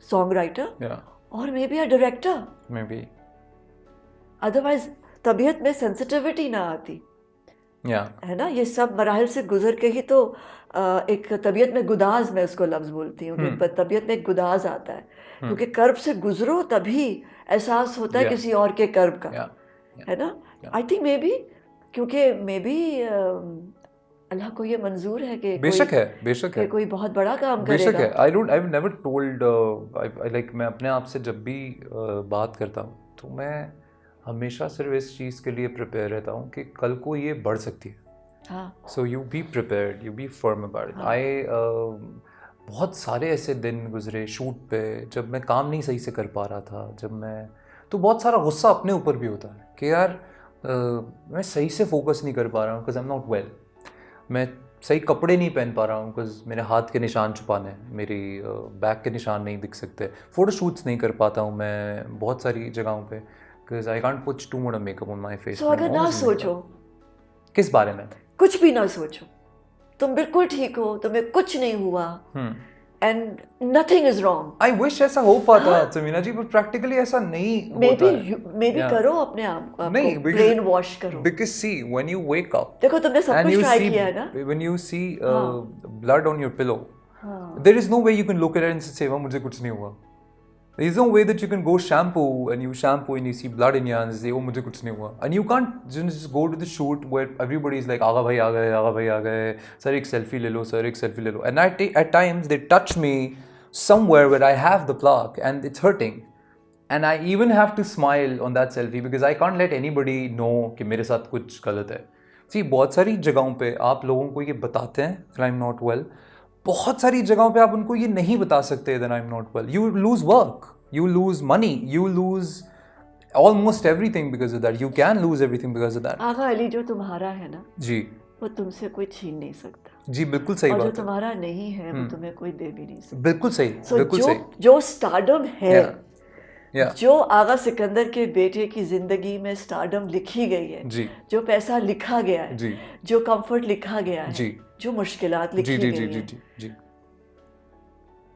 सॉन्ग राइटर, या और may be a director. May be otherwise तबीयत में सेंसिटिविटी ना आती, या है ना? ये सब मराहल से गुजर के ही तो एक तबीयत में गुदाज, मैं उसको लफ्ज़ बोलती हूँ कि तबीयत में एक गुदाज आता है, क्योंकि कर्ब से गुजरो तभी एहसास होता है Yeah. किसी और के कर्ब का, या है ना? आई थिंक मे बी, क्योंकि मे बी अल्लाह को ये मंजूर है कि बेशक है कोई बहुत बड़ा काम बेशक करेगा। है। आई नेवर टोल्ड लाइक, मैं अपने आप से जब भी बात करता हूँ तो मैं हमेशा सिर्फ इस चीज़ के लिए प्रिपेयर रहता हूँ कि कल को ये बढ़ सकती है। हाँ, so you be prepared, you be firm about it. बहुत सारे ऐसे दिन गुजरे शूट पे जब मैं काम नहीं सही से कर पा रहा था, जब मैं तो बहुत सारा गुस्सा अपने ऊपर भी होता है कि यार मैं सही से फोकस नहीं कर पा रहा हूँ because I am not well, मैं सही कपड़े नहीं पहन पा रहा हूँ बिकॉज मेरे हाथ के निशान छुपाने हैं, मेरी बैक के निशान नहीं दिख सकते, फ़ोटो शूट्स नहीं कर पाता हूँ मैं बहुत सारी जगहों पे because I can't put too much makeup on my face. तो अगर ना सोचो किस बारे में, कुछ भी ना सोचो, तुम बिल्कुल ठीक हो, तुम्हें कुछ नहीं हुआ, and nothing is wrong. I wish ऐसा हो पाता समीना जी, बट प्रैक्टिकली ऐसा नहीं होता है। May be Yeah. करो अपने आप को, नहीं, ब्रेन वॉश करो। because see, when you wake up देखो तुमने सब and कुछ you ट्राई see, किया है ना। when you see हाँ। blood on your pillow, हाँ। there is no way you can look at it and say, मुझे कुछ नहीं हुआ. There is no way that you can go shampoo and you shampoo and you see blood in your hands and say, oh, मुझे कुछ नहीं हुआ. And you can't just go to the shoot where everybody is like, आगा भाई आ गए, आगा भाई आ गए, sir एक selfie ले लो, सर एक सेल्फी ले लो. And at times they touch me somewhere where I have the plaque and it's hurting. And I even have to smile on that selfie because I can't let anybody know कि मेरे साथ कुछ गलत है. See, बहुत सारी जगहों पे आप लोगों को ये बताते हैं that I'm not well. बहुत सारी जगहों पे आप उनको ये नहीं बता सकते that I'm not well. You lose work, you lose money, you lose almost everything because of that. You can lose everything because of that. आगा अली, जो तुम्हारा है ना जी वो तुमसे कोई छीन नहीं सकता, जी, बिल्कुल सही और जो बात है. तुम्हारा नहीं है वो तुम्हें कोई दे भी नहीं सकता। बिल्कुल सही, So, बिल्कुल जो सही. जो स्टारडम है, Yeah. जो आगा सिकंदर के बेटे की जिंदगी में स्टारडम लिखी गई है, जी जो पैसा लिखा गया है, जी जो कंफर्ट लिखा गया है, जी जो मुश्किलात जी लिखी जी गई जी जी है, जी जी.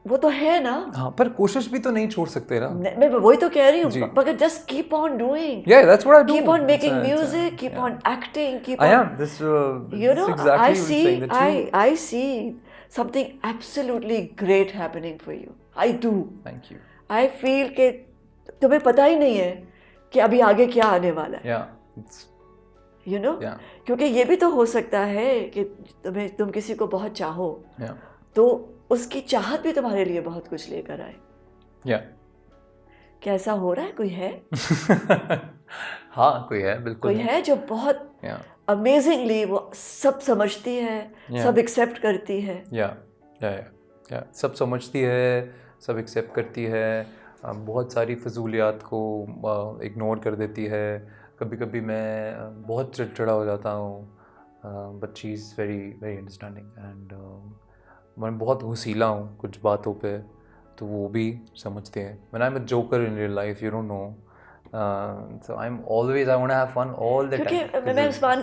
वो तो है ना। हाँ, पर कोशिश भी तो नहीं छोड़ सकते ना. मैं वही तो कह रही जी. हूँ, मगर just keep on doing, Yeah, that's what I do. keep on making It's a- music, keep yeah. on acting, keep I on, am. This, you this know, exactly I what I'm saying, see, that you- I see something absolutely great happening for you. I do. Thank you. I feel कि तुम्हें पता ही नहीं है कि अभी आगे क्या आने वाला है, Yeah. It's, you know? yeah. क्योंकि ये भी तो हो सकता है कि तुम किसी को बहुत चाहो, Yeah. तो उसकी चाहत भी तुम्हारे लिए बहुत कुछ लेकर आए। Yeah. क्या ऐसा हो रहा है? कोई है? हाँ, कोई है, बिल्कुल. कोई है जो बहुत Yeah. अमेजिंगली वो सब समझती है, Yeah. सब एक्सेप्ट करती है। Yeah. Yeah. Yeah. Yeah. सब समझती है, सब एक्सेप्ट करती है, बहुत सारी फजूलियात को इग्नोर कर देती है. कभी कभी मैं बहुत चिड़चिड़ा हो जाता हूँ, but she is very very understanding and मैं बहुत हुसीला हूँ कुछ बातों पे, तो वो भी समझते हैं. When I am a joker in real life, you don't know, so I am always, I want to have fun all the time. क्योंकि मैं उस्मान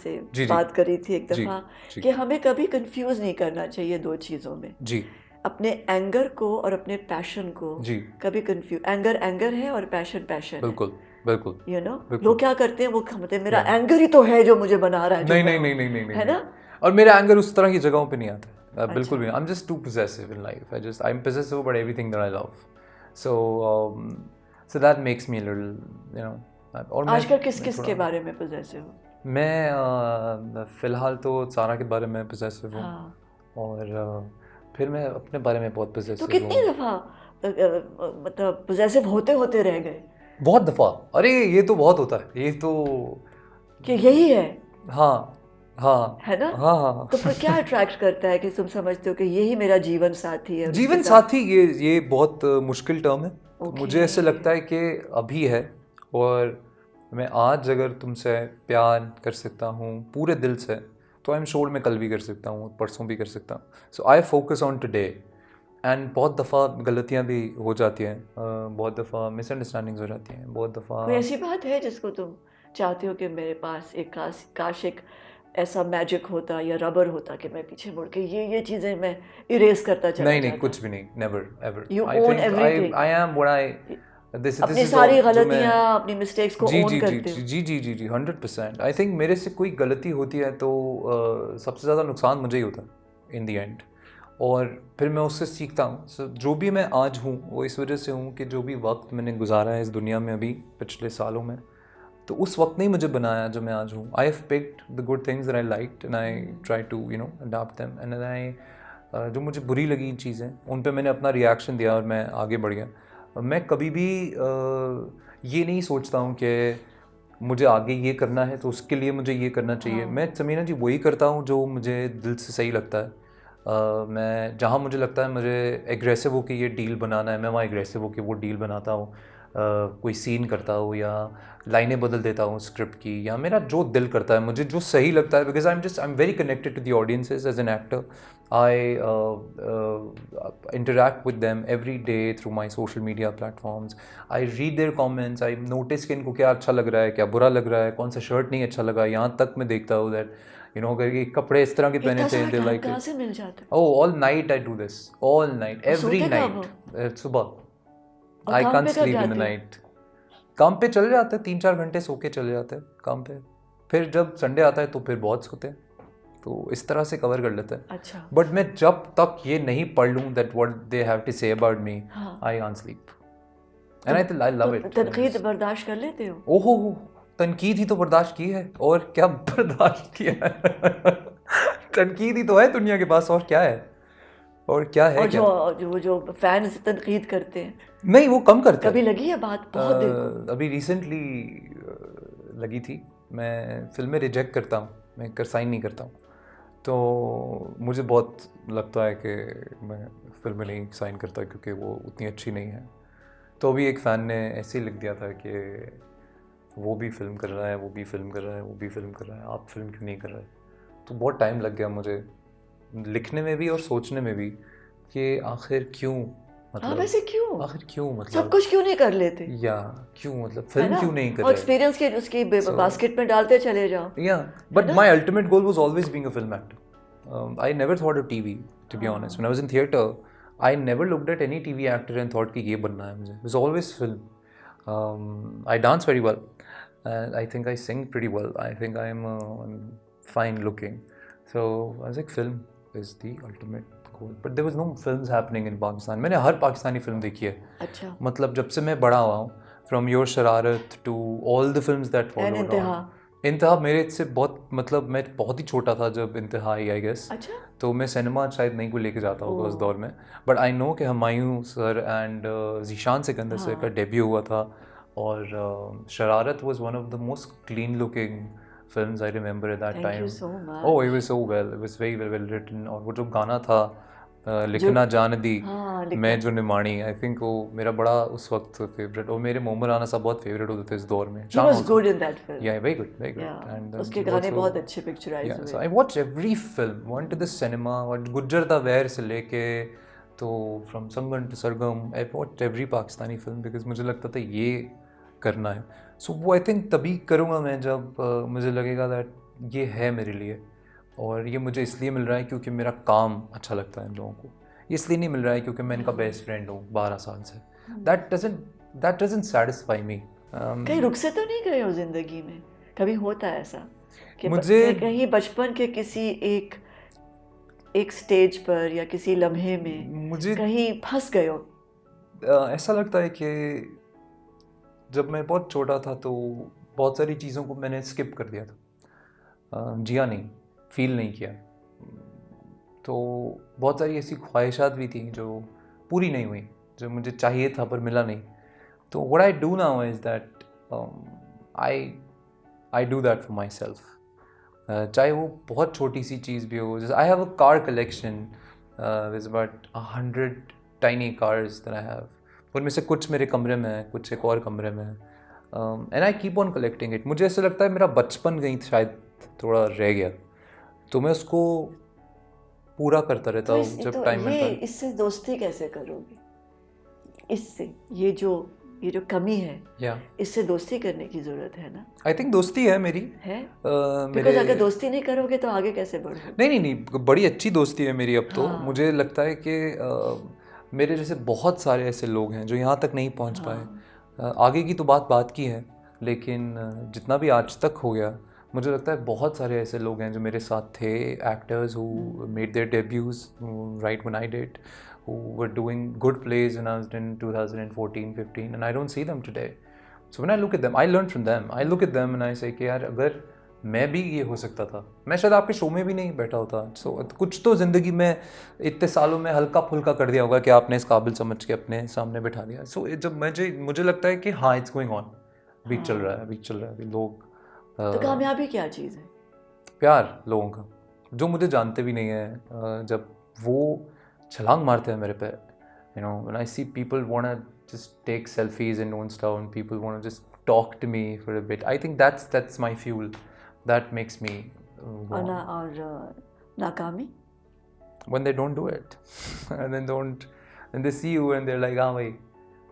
से जी, बात करी थी एक जी, दफ़ा जी. कि हमें कभी कंफ्यूज नहीं करना चाहिए दो चीज़ों में, जी अपने एंगर को और अपने पैशन को जी, कभी कंफ्यूज, एंगर है और पैशन है, बिल्कुल बिल्कुल. You know. बिल्कुल. लोग क्या करते हैं, वो कहते हैं मेरा एंगर ही तो है जो मुझे बना रहा है, जो नहीं मैं नहीं हूँ। नहीं नहीं नहीं नहीं है नहीं. ना? और मेरा एंगर उस तरह की जगहों पे नहीं आता है, बिल्कुल भी नहीं. I am just too possessive in life. I am possessive about everything that I love, so that makes me a little, you know. और आजकल किस किस के बारे में पोजेसिव हो? मैं फ़िलहाल तो सारा के बारे में पोजेसिव हूँ. हाँ, और फिर मैं अपने बारे में बहुत तो पोजेसिव कितनी हूँ. दफ़ा मतलब पोजेसिव होते होते रह गए बहुत दफ़ा. अरे ये तो बहुत होता है, ये तो. कि यही है, हाँ हाँ है ना? हाँ हाँ. तो फिर क्या अट्रैक्ट करता है कि तुम समझते हो कि यही मेरा जीवन साथी है? और जीवन इसके साथ- साथी, ये बहुत मुश्किल टर्म है. Okay. मुझे ऐसे लगता है कि अभी है, और मैं आज अगर तुमसे प्यार कर सकता हूँ पूरे दिल से, तो आई एम श्योर मैं कल भी कर सकता हूँ, परसों भी कर सकता हूँ. So I focus on today. And बहुत दफ़ा गलतियाँ भी हो जाती हैं, बहुत दफ़ा मिसअंडरस्टैंडिंग्स हो जाती हैं, बहुत दफ़ा. कोई ऐसी बात है जिसको तुम चाहते हो कि मेरे पास एक काश एक ऐसा मैजिक होता या रबर होता कि मैं पीछे मुड़ के ये चीज़ें मैं इरेज करता चला नहीं नहीं, जाता? कुछ भी नहीं. Never ever. You own everything. I am what I. अपनी सारी गलतियाँ, अपनी मिस्टेक्स को जी ओन जी करते जी हो? जी जी जी जी 100%. आई थिंक मेरे से कोई गलती होती है तो सबसे ज़्यादा नुकसान मुझे ही होता है इन दी एंड, और फिर मैं उससे सीखता हूँ. सो जो भी मैं आज हूँ वो इस वजह से हूँ कि जो भी वक्त मैंने गुजारा है इस दुनिया में अभी पिछले सालों में, तो उस वक्त ने ही मुझे बनाया जो मैं आज हूँ. I have picked the good things that I liked and I try to you know adopt them, and I जो मुझे बुरी लगी चीज़ें उन पे मैंने अपना रिएक्शन दिया और मैं आगे बढ़ गया. मैं कभी भी ये नहीं सोचता हूँ कि मुझे आगे ये करना है तो उसके लिए मुझे ये करना चाहिए. मैं समीना जी वही करता हूँ जो मुझे दिल से सही लगता है. मैं जहाँ मुझे लगता है मुझे एग्रेसिव होकर ये डील बनाना है, मैं वहाँ एग्रेसिव होकर वो डील बनाता हूँ. कोई सीन करता हूँ या लाइनें बदल देता हूँ स्क्रिप्ट की, या मेरा जो दिल करता है, मुझे जो सही लगता है, because I am very connected to the audiences as an actor. interact with them every day through my social media platforms. I read their comments. I notice कि इनको क्या अच्छा लग रहा है, क्या बुरा लग रहा है, कौन सा शर्ट नहीं अच्छा लगा. यहाँ तक मैं देखता हूँ that अगर ये कपड़े इस तरह के पहने थे, they like कहाँ it. से मिल जाता है? Oh, all night I do this. All night, every सोते कब night. हो? सुबह. और I काम can't पे कब sleep in the जाते हो? night. काम पे चले जाते हैं, 3-4 घंटे सो के चले जाते हैं काम पे. फिर जब संडे आता है तो फिर बहुत सोते हैं. तो इस तरह से कवर कर लेते हैं. अच्छा. बट मैं जब तक ये नहीं पढ़ लूँ that what they have to say about me, हाँ. I can't sleep. And I love it. तनकीद बर्दाश्त कर लेते हो? ओहो, तनकीद ही तो बर्दाश्त की है, और क्या बर्दाश्त किया है. तनकीद ही तो है दुनिया के पास, और क्या है, और क्या है. और जो फैंस तनकीद करते हैं, नहीं वो कम करते हैं. कभी लगी है बात बहुत दिल को? अभी रिसेंटली लगी थी. मैं फिल्में रिजेक्ट करता हूँ, मैं साइन नहीं करता हूँ. तो मुझे बहुत लगता है कि मैं फिल्में नहीं साइन करता क्योंकि वो उतनी अच्छी नहीं है. तो अभी एक फ़ैन ने ऐसे ही लिख दिया था कि वो भी फिल्म कर रहा है, वो भी फिल्म कर रहा है, वो भी फिल्म कर रहा है, आप फिल्म क्यों नहीं कर रहे. तो बहुत टाइम लग गया मुझे लिखने में भी और सोचने में भी कि आखिर क्यों, हाँ वैसे क्यों, आखिर क्यों, मतलब सब कुछ क्यों नहीं कर लेते, या क्यों, मतलब फिल्म क्यों नहीं कर और रहे. एक्सपीरियंस के उसकी बास्केट में डालते चले जाओ. Yeah, but my ultimate goal was always being a film actor. I never thought of TV, to be honest. When I was in theatre, I never looked at any TV actor and thought कि ये बनना है मुझे. It was always film. I dance very well, and I think I sing pretty well. I think I'm fine looking. So I was like, film is the ultimate goal. But there was no films happening in Pakistan. मैंने हर Pakistani film देखी है. अच्छा. मतलब जब से मैं बड़ा हुआ हूँ, from Your Shararat to all the films that followed on. इंतहा मेरे से बहुत, मतलब मैं बहुत ही छोटा था जब इंतहा आई, आई गेस. अच्छा. तो मैं सिनेमा शायद नहीं को लेके जाता होगा उस दौर में. बट आई नो कि Humayun sir and Zeeshan Sikandar sir का डेब्यू हुआ था. और Shararat was one of the most clean looking films I remember at that time. Oh it was so well, it was very well written. और वो जो गाना था लिखना जान दी मैं जो निमाणी, आई थिंक वो मेरा बड़ा उस वक्त फेवरेट, और मेरे मोहम्मद राना साहब बहुत फेवरेट होते थे इस दौर में. He was good in that film. Yeah, very good, very good. And उसके गाने बहुत अच्छे पिक्चराइज हुए. So I watched every film, went to the cinema, और गुज्जर दा वैर से लेके तो from संगन to Sargam, I watched every Pakistani film because मुझे लगता था ये करना है. So वो I think तभी करूँगा मैं जब मुझे लगेगा that ये है मेरे लिए, और ये मुझे इसलिए मिल रहा है क्योंकि मेरा काम अच्छा लगता है इन लोगों को. ये इसलिए नहीं मिल रहा है क्योंकि मैं इनका बेस्ट फ्रेंड हूँ 12 साल से. That doesn't satisfy me. कहीं रुक से तो नहीं गए हो जिंदगी में? कभी होता है ऐसा कि मुझे कहीं बचपन के किसी एक स्टेज पर या किसी लम्हे में मुझे कहीं फंस गए हो? ऐसा लगता है कि जब मैं बहुत छोटा था तो बहुत सारी चीज़ों को मैंने स्किप कर दिया था, जिया नहीं, फील नहीं किया. तो बहुत सारी ऐसी ख्वाहिशात भी थी जो पूरी नहीं हुई, जो मुझे चाहिए था पर मिला नहीं. तो what I do now is that I do that for myself. चाहे वो बहुत छोटी सी चीज़ भी हो. जैसे I have a car collection. There's about 100 tiny cars that I have. उनमें से कुछ मेरे कमरे में है, कुछ एक और कमरे में है. And I keep on collecting it. मुझे ऐसा लगता है मेरा बचपन कहीं शायद थोड़ा रह गया, तो मैं उसको पूरा करता रहता हूँ जब टाइम मिलता है. इससे दोस्ती कैसे करोगे? इससे ये जो कमी है, इससे दोस्ती करने की जरूरत है ना. आई थिंक दोस्ती है मेरी है. बिकॉज़ अगर दोस्ती नहीं करोगे तो आगे कैसे बढ़ोगे? नहीं, बड़ी अच्छी दोस्ती है मेरी अब तो. मुझे लगता है कि मेरे जैसे बहुत सारे ऐसे लोग हैं जो यहाँ तक नहीं पहुँच पाए. आगे की तो बात की है, लेकिन जितना भी आज तक हो गया, मुझे लगता है बहुत सारे ऐसे लोग हैं जो मेरे साथ थे, actors who made their debuts right when I did, who were doing good plays when I was in 2014-15, and I don't see them today. So when I look at them, I learn from them. I look at them and I say कि यार अगर मैं भी ये हो सकता था, मैं शायद आपके शो में भी नहीं बैठा होता. So कुछ तो ज़िंदगी में इतने सालों में हल्का फुल्का कर दिया होगा कि आपने इस काबिल समझ के अपने सामने बैठा दिया. So जब मुझे लगता है कि हाँ, it's going on, वीक चल रहा है, लोग. तो कामयाबी क्या चीज़ है? प्यार लोगों का, जो मुझे जानते भी नहीं है, जब वो छलांग मारते हैं मेरे पे. When I see people wanna just take selfies in Nonestown, people wanna just talk to me for a bit. I think that's my fuel. That makes me. और नाकामी? when they don't do it and then they see you and they're like हाँ भाई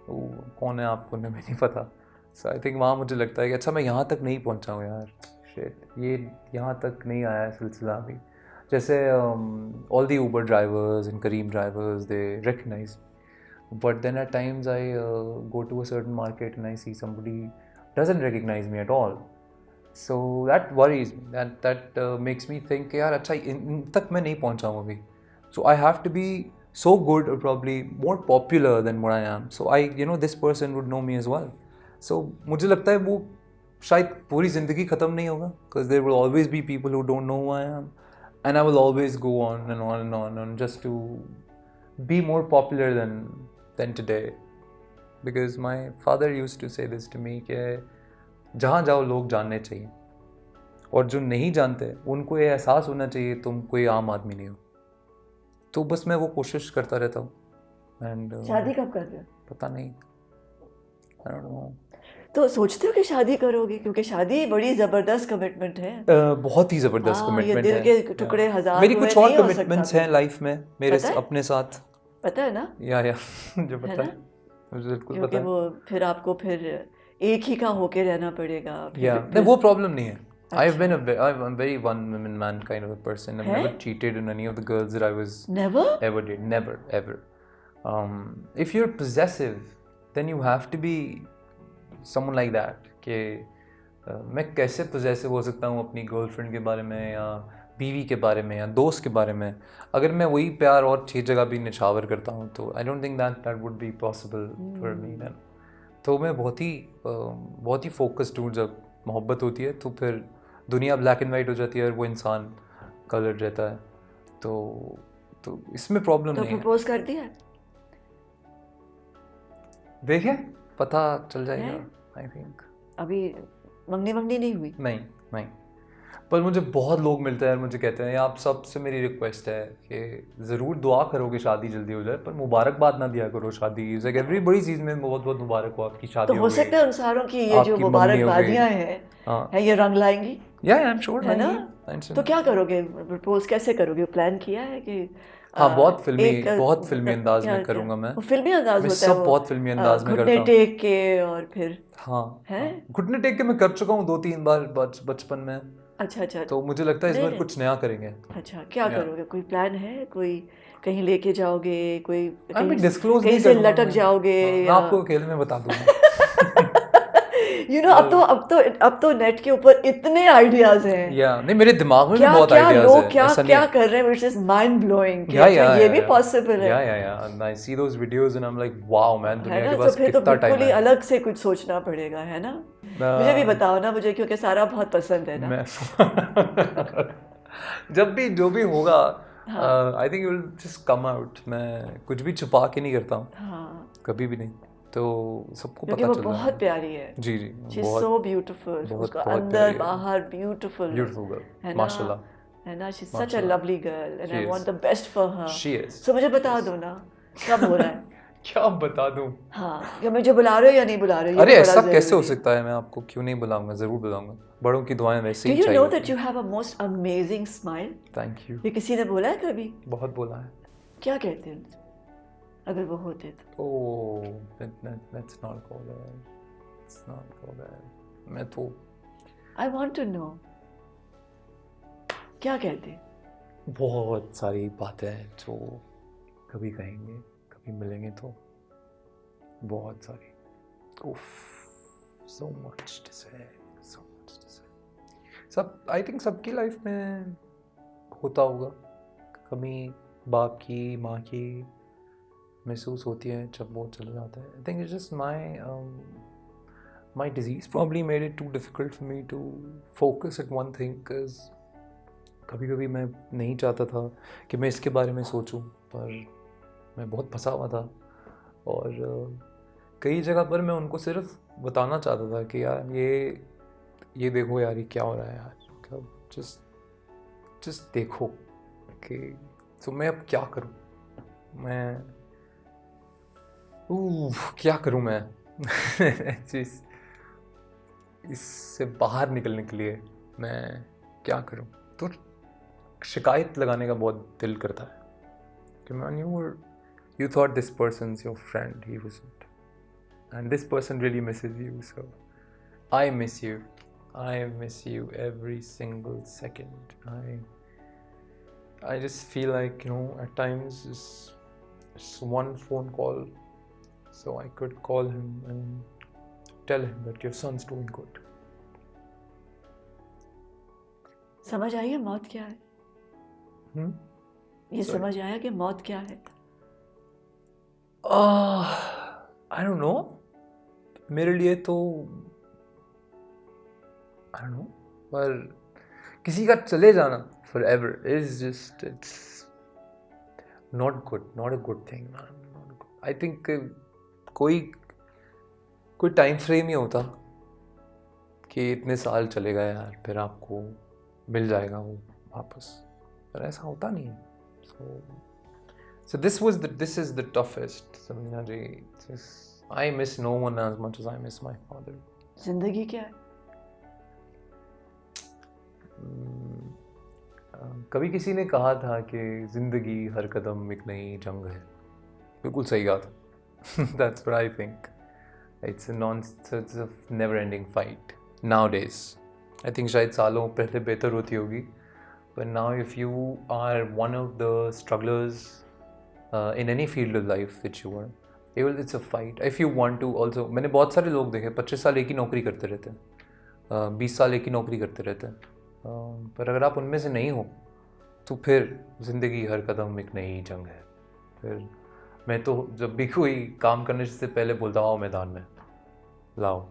वो कौन है आपको नहीं नहीं पता. So I think वहाँ मुझे लगता है कि अच्छा मैं यहाँ तक नहीं पहुँचा हूँ यार, shit ये यहाँ तक नहीं आया है सिलसिला अभी. जैसे all the Uber drivers and Careem drivers, they recognize me. But then at times I go to a certain market and I see somebody doesn't recognize me at all. So that worries me. That makes me think यार अच्छा इन तक मैं नहीं पहुँचा हूँ अभी. So I have to be so good or probably more popular than what I am. So this person would know me as well. So मुझे लगता है वो शायद पूरी ज़िंदगी ख़त्म नहीं होगा, because there will always be people who don't know who I am, and I will always go on and on and on and just to be more popular than today. Because my father used to say this to me कि जहाँ जाओ लोग जानने चाहिए, और जो नहीं जानते उनको ये एहसास होना चाहिए तुम कोई आम आदमी नहीं हो. तो बस मैं वो कोशिश करता रहता हूँ. एंड शादी कब कर रहे हो? पता नहीं, I don't know. तो सोचते हो कि शादी करोगे? क्योंकि शादी बड़ी ज़बरदस्त कमिटमेंट है. बहुत ही ज़बरदस्त कमिटमेंट है. ये दिल के टुकड़े हजार मेरी हुए कुछ और नहीं हो कमिटमेंट्स सकता. हैं लाइफ में मेरे पता है? अपने साथ. पता है ना? या जो पता है मुझे बिल्कुल क्योंकि पता है. वो फिर आपको फिर एक ही का होके रहना पड़ेगा. या नहीं वो प्रॉब्लम नहीं है. I'm very one woman man kind of a person. I've never cheated in any of the girls that I was Never? ever did. Never ever. If you're possessive, then you have to be someone like that. कि मैं कैसे possessive हो सकता हूँ अपनी girlfriend के बारे में या बीवी के बारे में या दोस्त के बारे में, अगर मैं वही प्यार और 6 जगह भी निछावर करता हूँ तो I don't think that would be possible for me then. तो मैं बहुत ही फोकस्ड हूँ. जब मोहब्बत होती है तो फिर दुनिया ब्लैक एंड वाइट हो जाती है और वो इंसान कलर रहता है. तो इसमें प्रॉब्लम तो नहीं है. प्रपोज कर दिया? देखिए पता चल जाएगा आई थिंक. अभी मंगनी नहीं हुई? नहीं पर मुझे बहुत लोग मिलते हैं और मुझे कहते हैं आप सबसे मेरी रिक्वेस्ट है कि ज़रूर दुआ करो कि शादी जल्दी हो जाए, पर मुबारकबाद ना दिया करो शादी. एवरी बड़ी चीज़ में बहुत बहुत मुबारक हो आपकी शादी. तो हो सकता है उन सारों की ये जो मुबारकबादियाँ हैं ये रंग लाएंगी. या आई एम श्योर है ना? तो क्या करोगे? प्रपोज कैसे करोगे? प्लान किया है कि हाँ बहुत फिल्मी अंदाज में करूँगा मैं. फिल्मी अंदाज होता है सब बहुत फिल्मी अंदाज में करता हूँ. घुटने टेक के और फिर हाँ घुटने टेक के मैं कर चुका हूँ 2-3 बार बचपन में. अच्छा तो मुझे लगता है इस बार कुछ नया करेंगे. अच्छा क्या करोगे? कोई प्लान है? कोई कहीं लेके जाओगे? कोई कहीं से लटक जाओगे? मैं आपको अकेले में बता दूंगा. अब तो नेट के ऊपर इतने आइडियाज हैं. नहीं मेरे दिमाग में भी बहुत आइडियाज हैं. लोग क्या कर रहे हैं व्हिच इज माइंड ब्लोइंग. ये भी पॉसिबल है. I see those videos and I am like wow man, दुनिया के पास कितना टाइम है. है. अलग से कुछ सोचना पड़ेगा है ना. मुझे भी बताओ ना, मुझे क्योंकि सारा बहुत पसंद है ना. जब भी जो भी होगा I think it will just come out. मैं कुछ भी छुपा के नहीं करता हूँ कभी भी नहीं. तो सबको पता चल रहा है. बहुत प्यारी है. जी शी इज सो ब्यूटीफुल. उसका अंदर बाहर ब्यूटीफुल गर्ल माशाल्लाह है ना. She is such a lovely girl and I want the best for her. She is. So मुझे बता दो ना कब हो रहा है. क्या बता दूं? हाँ क्या मुझे बुला रहे हो या नहीं बुला रहे हो? अरे ऐसा कैसे हो सकता है? मैं आपको क्यों नहीं बुलाऊंगा, जरूर बुलाऊंगा. बड़ों की दुआएं वैसे ही चाहिए. Do you know that you have a most amazing smile? Thank you. ये किसी ने बोला है कभी? बहुत बोला है. क्या कहते हैं अगर वो होते तो? Let's not go there. Let's not go there. मैं तो I want to know. क्या कहते हैं? बहुत सारी बातें हैं जो कभी कहेंगे, कभी मिलेंगे तो बहुत सारी. So much to say. I think सबकी लाइफ में होता होगा कभी बाप की माँ की महसूस होती है जब वो चले जाता है. I think it's just my disease probably made it too difficult for me to focus at one thing, because कभी कभी मैं नहीं चाहता था कि मैं इसके बारे में सोचूं, पर मैं बहुत फंसा हुआ था और कई जगह पर मैं उनको सिर्फ बताना चाहता था कि यार ये देखो यार ये क्या हो रहा है यार, मतलब जस्ट देखो कि तो मैं अब क्या करूं. मैं क्या करूं मैं इससे बाहर निकलने के लिए मैं क्या करूं. तो शिकायत लगाने का बहुत दिल करता है कि man, you thought this person's your friend, he wasn't, and this person really misses you. So I miss you. I miss you every single second. I just feel like, you know, at times just one phone call, so I could call him and tell him that your son's doing good. समझ आई है मौत क्या है? ये Sorry. समझ आया कि मौत क्या है? I don't know. मेरे लिए तो I don't know, पर किसी का चले जाना forever is just, it's not good, not a good thing, man, not good. I think कोई टाइम फ्रेम ही होता कि इतने साल चलेगा यार, फिर आपको मिल जाएगा वो वापस, पर ऐसा होता नहीं है. So this is the toughest, Samina ji. I miss no one as much as I miss my father. जिंदगी क्या है? कभी किसी ने कहा था कि जिंदगी हर कदम एक नई जंग है. बिल्कुल सही कहा था. That's what I think. It's a never-ending fight nowadays. I think शायद सालों पहले बेहतर होती होगी. But now if you are one of the strugglers in any field of life which you are, it's a fight. If you want to also, मैंने बहुत सारे लोग देखे 25 साल एक ही नौकरी करते रहते हैं, 20 साल एक ही नौकरी करते रहते हैं, पर अगर आप उनमें से नहीं हो तो फिर ज़िंदगी हर कदम एक नई जंग है. फिर मैं तो जब भी कोई काम करने से पहले बोलता हूँ मैदान में लाओ,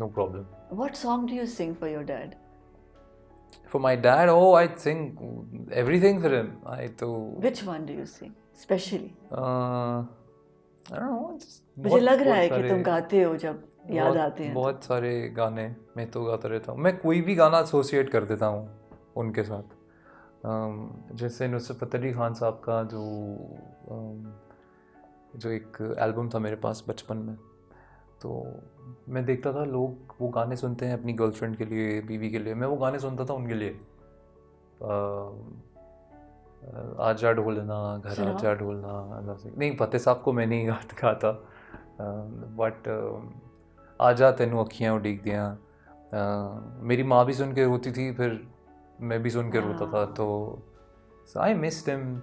no problem. What song do you sing for your dad? For my dad, oh, I sing everything for him. Which one do you sing specially? I don't know. मुझे लग रहा है कि तुम गाते हो जब याद आते हैं. बहुत सारे गाने मैं तो गाता रहता हूँ. मैं कोई भी गाना एसोसिएट कर देता हूँ उनके साथ. जैसे नुसरत फ़तेह अली खान साहब का जो एक एल्बम था मेरे पास बचपन में, तो मैं देखता था लोग वो गाने सुनते हैं अपनी गर्लफ्रेंड के लिए, बीवी के लिए. मैं वो गाने सुनता था उनके लिए. आजा ढोलना घर आजा ढोलना, नहीं फतेह साहब को मैं नहीं गाता, बट आजा तेनू अखियाँ उड़ीक दियाँ, मेरी माँ भी सुन के रोती थी, फिर मैं भी सुन के रोता था. तो I missed him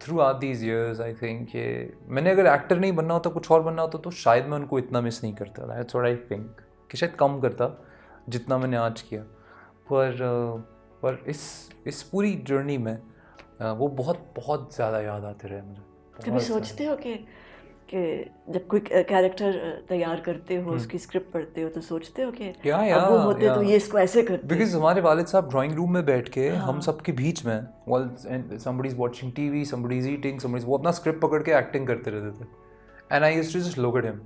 through out these years. I think ये मैंने अगर एक्टर नहीं बनना होता, कुछ और बनना होता, तो शायद मैं उनको इतना मिस नहीं करता. दैट्स व्हाट आई थिंक, कि शायद कम करता जितना मैंने आज किया. पर इस पूरी जर्नी में वो बहुत ज़्यादा याद आते रहे मुझे. कभी सोचते हो कि जब कोई कैरेक्टर तैयार करते हो, उसकी स्क्रिप्ट पढ़ते हो, तो सोचते हो कि अब वो होते तो ये इसको ऐसे करते? बिकॉज हमारे वालिद साहब ड्राइंग रूम में बैठ के हम सब के बीच में, somebody is watching TV, somebody is eating, वो अपना स्क्रिप्ट पकड़ के एक्टिंग करते रहते थे. And I used to just look at him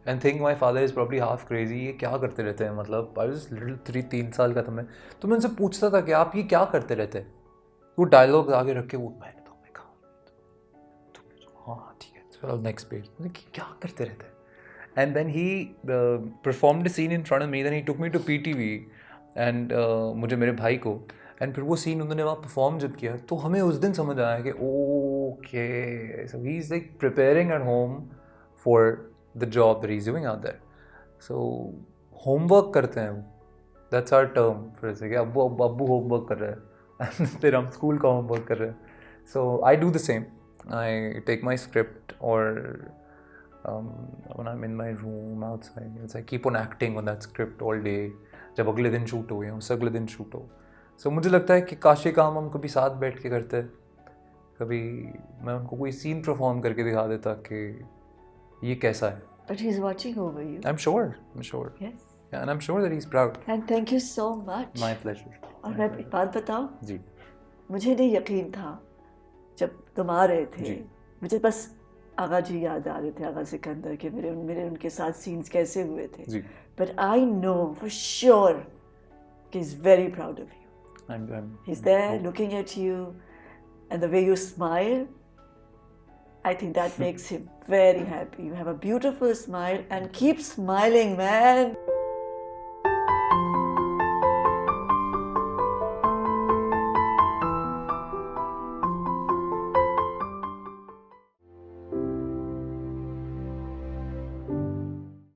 and think my father is probably half crazy, ये क्या करते रहते हैं. मतलब आई वाज लिटिल 3 साल का था मैं, तो मैं उनसे पूछता था कि आप ये क्या करते रहते हैं. वो डायलॉग आगे रख के वो मैंने तो मैं कहा हाँ ठीक है चलो नेक्स्ट पेज, क्या करते रहते हैं. And then he performed a scene in front of me, then he took me to PTV and मुझे मेरे भाई को, एंड फिर वो सीन उन्होंने वहाँ परफॉर्म जब किया तो हमें उस दिन समझ आया कि okay so he is like preparing at home for the job that he is doing out there. So homework करते हैं, दैट्स आवर टर्म. फिर से कि अब्बू होमवर्क कर रहे हैं फिर हम स्कूल का होमवर्क कर रहे हैं. So I do the same. I take my script और when I'm in my room outside, it's I keep on acting on that script all day. जब अगले दिन शूट हो या उससे अगले दिन शूट हो. सो मुझे लगता है कि काश ये काम हम कभी साथ बैठ के करते. कभी मैं उनको कोई सीन परफॉर्म करके दिखा देता कि ये कैसा है. But he's watching over you. I'm sure. Yes. Yeah, and I'm sure that he's proud. And thank you so much. My pleasure. और मैं एक बात बताऊं, जी, मुझे नहीं यकीन था जब तुम आ रहे थे. जी. मुझे बस आगा जी याद आ रहे थे, आगा सिकंदर के मेरे उनके साथ सीन्स कैसे हुए थे. जी. But I know for sure he's very proud of you. He's there looking at you, and the way you smile, I think that makes him very happy. You have a beautiful smile and keep smiling, man.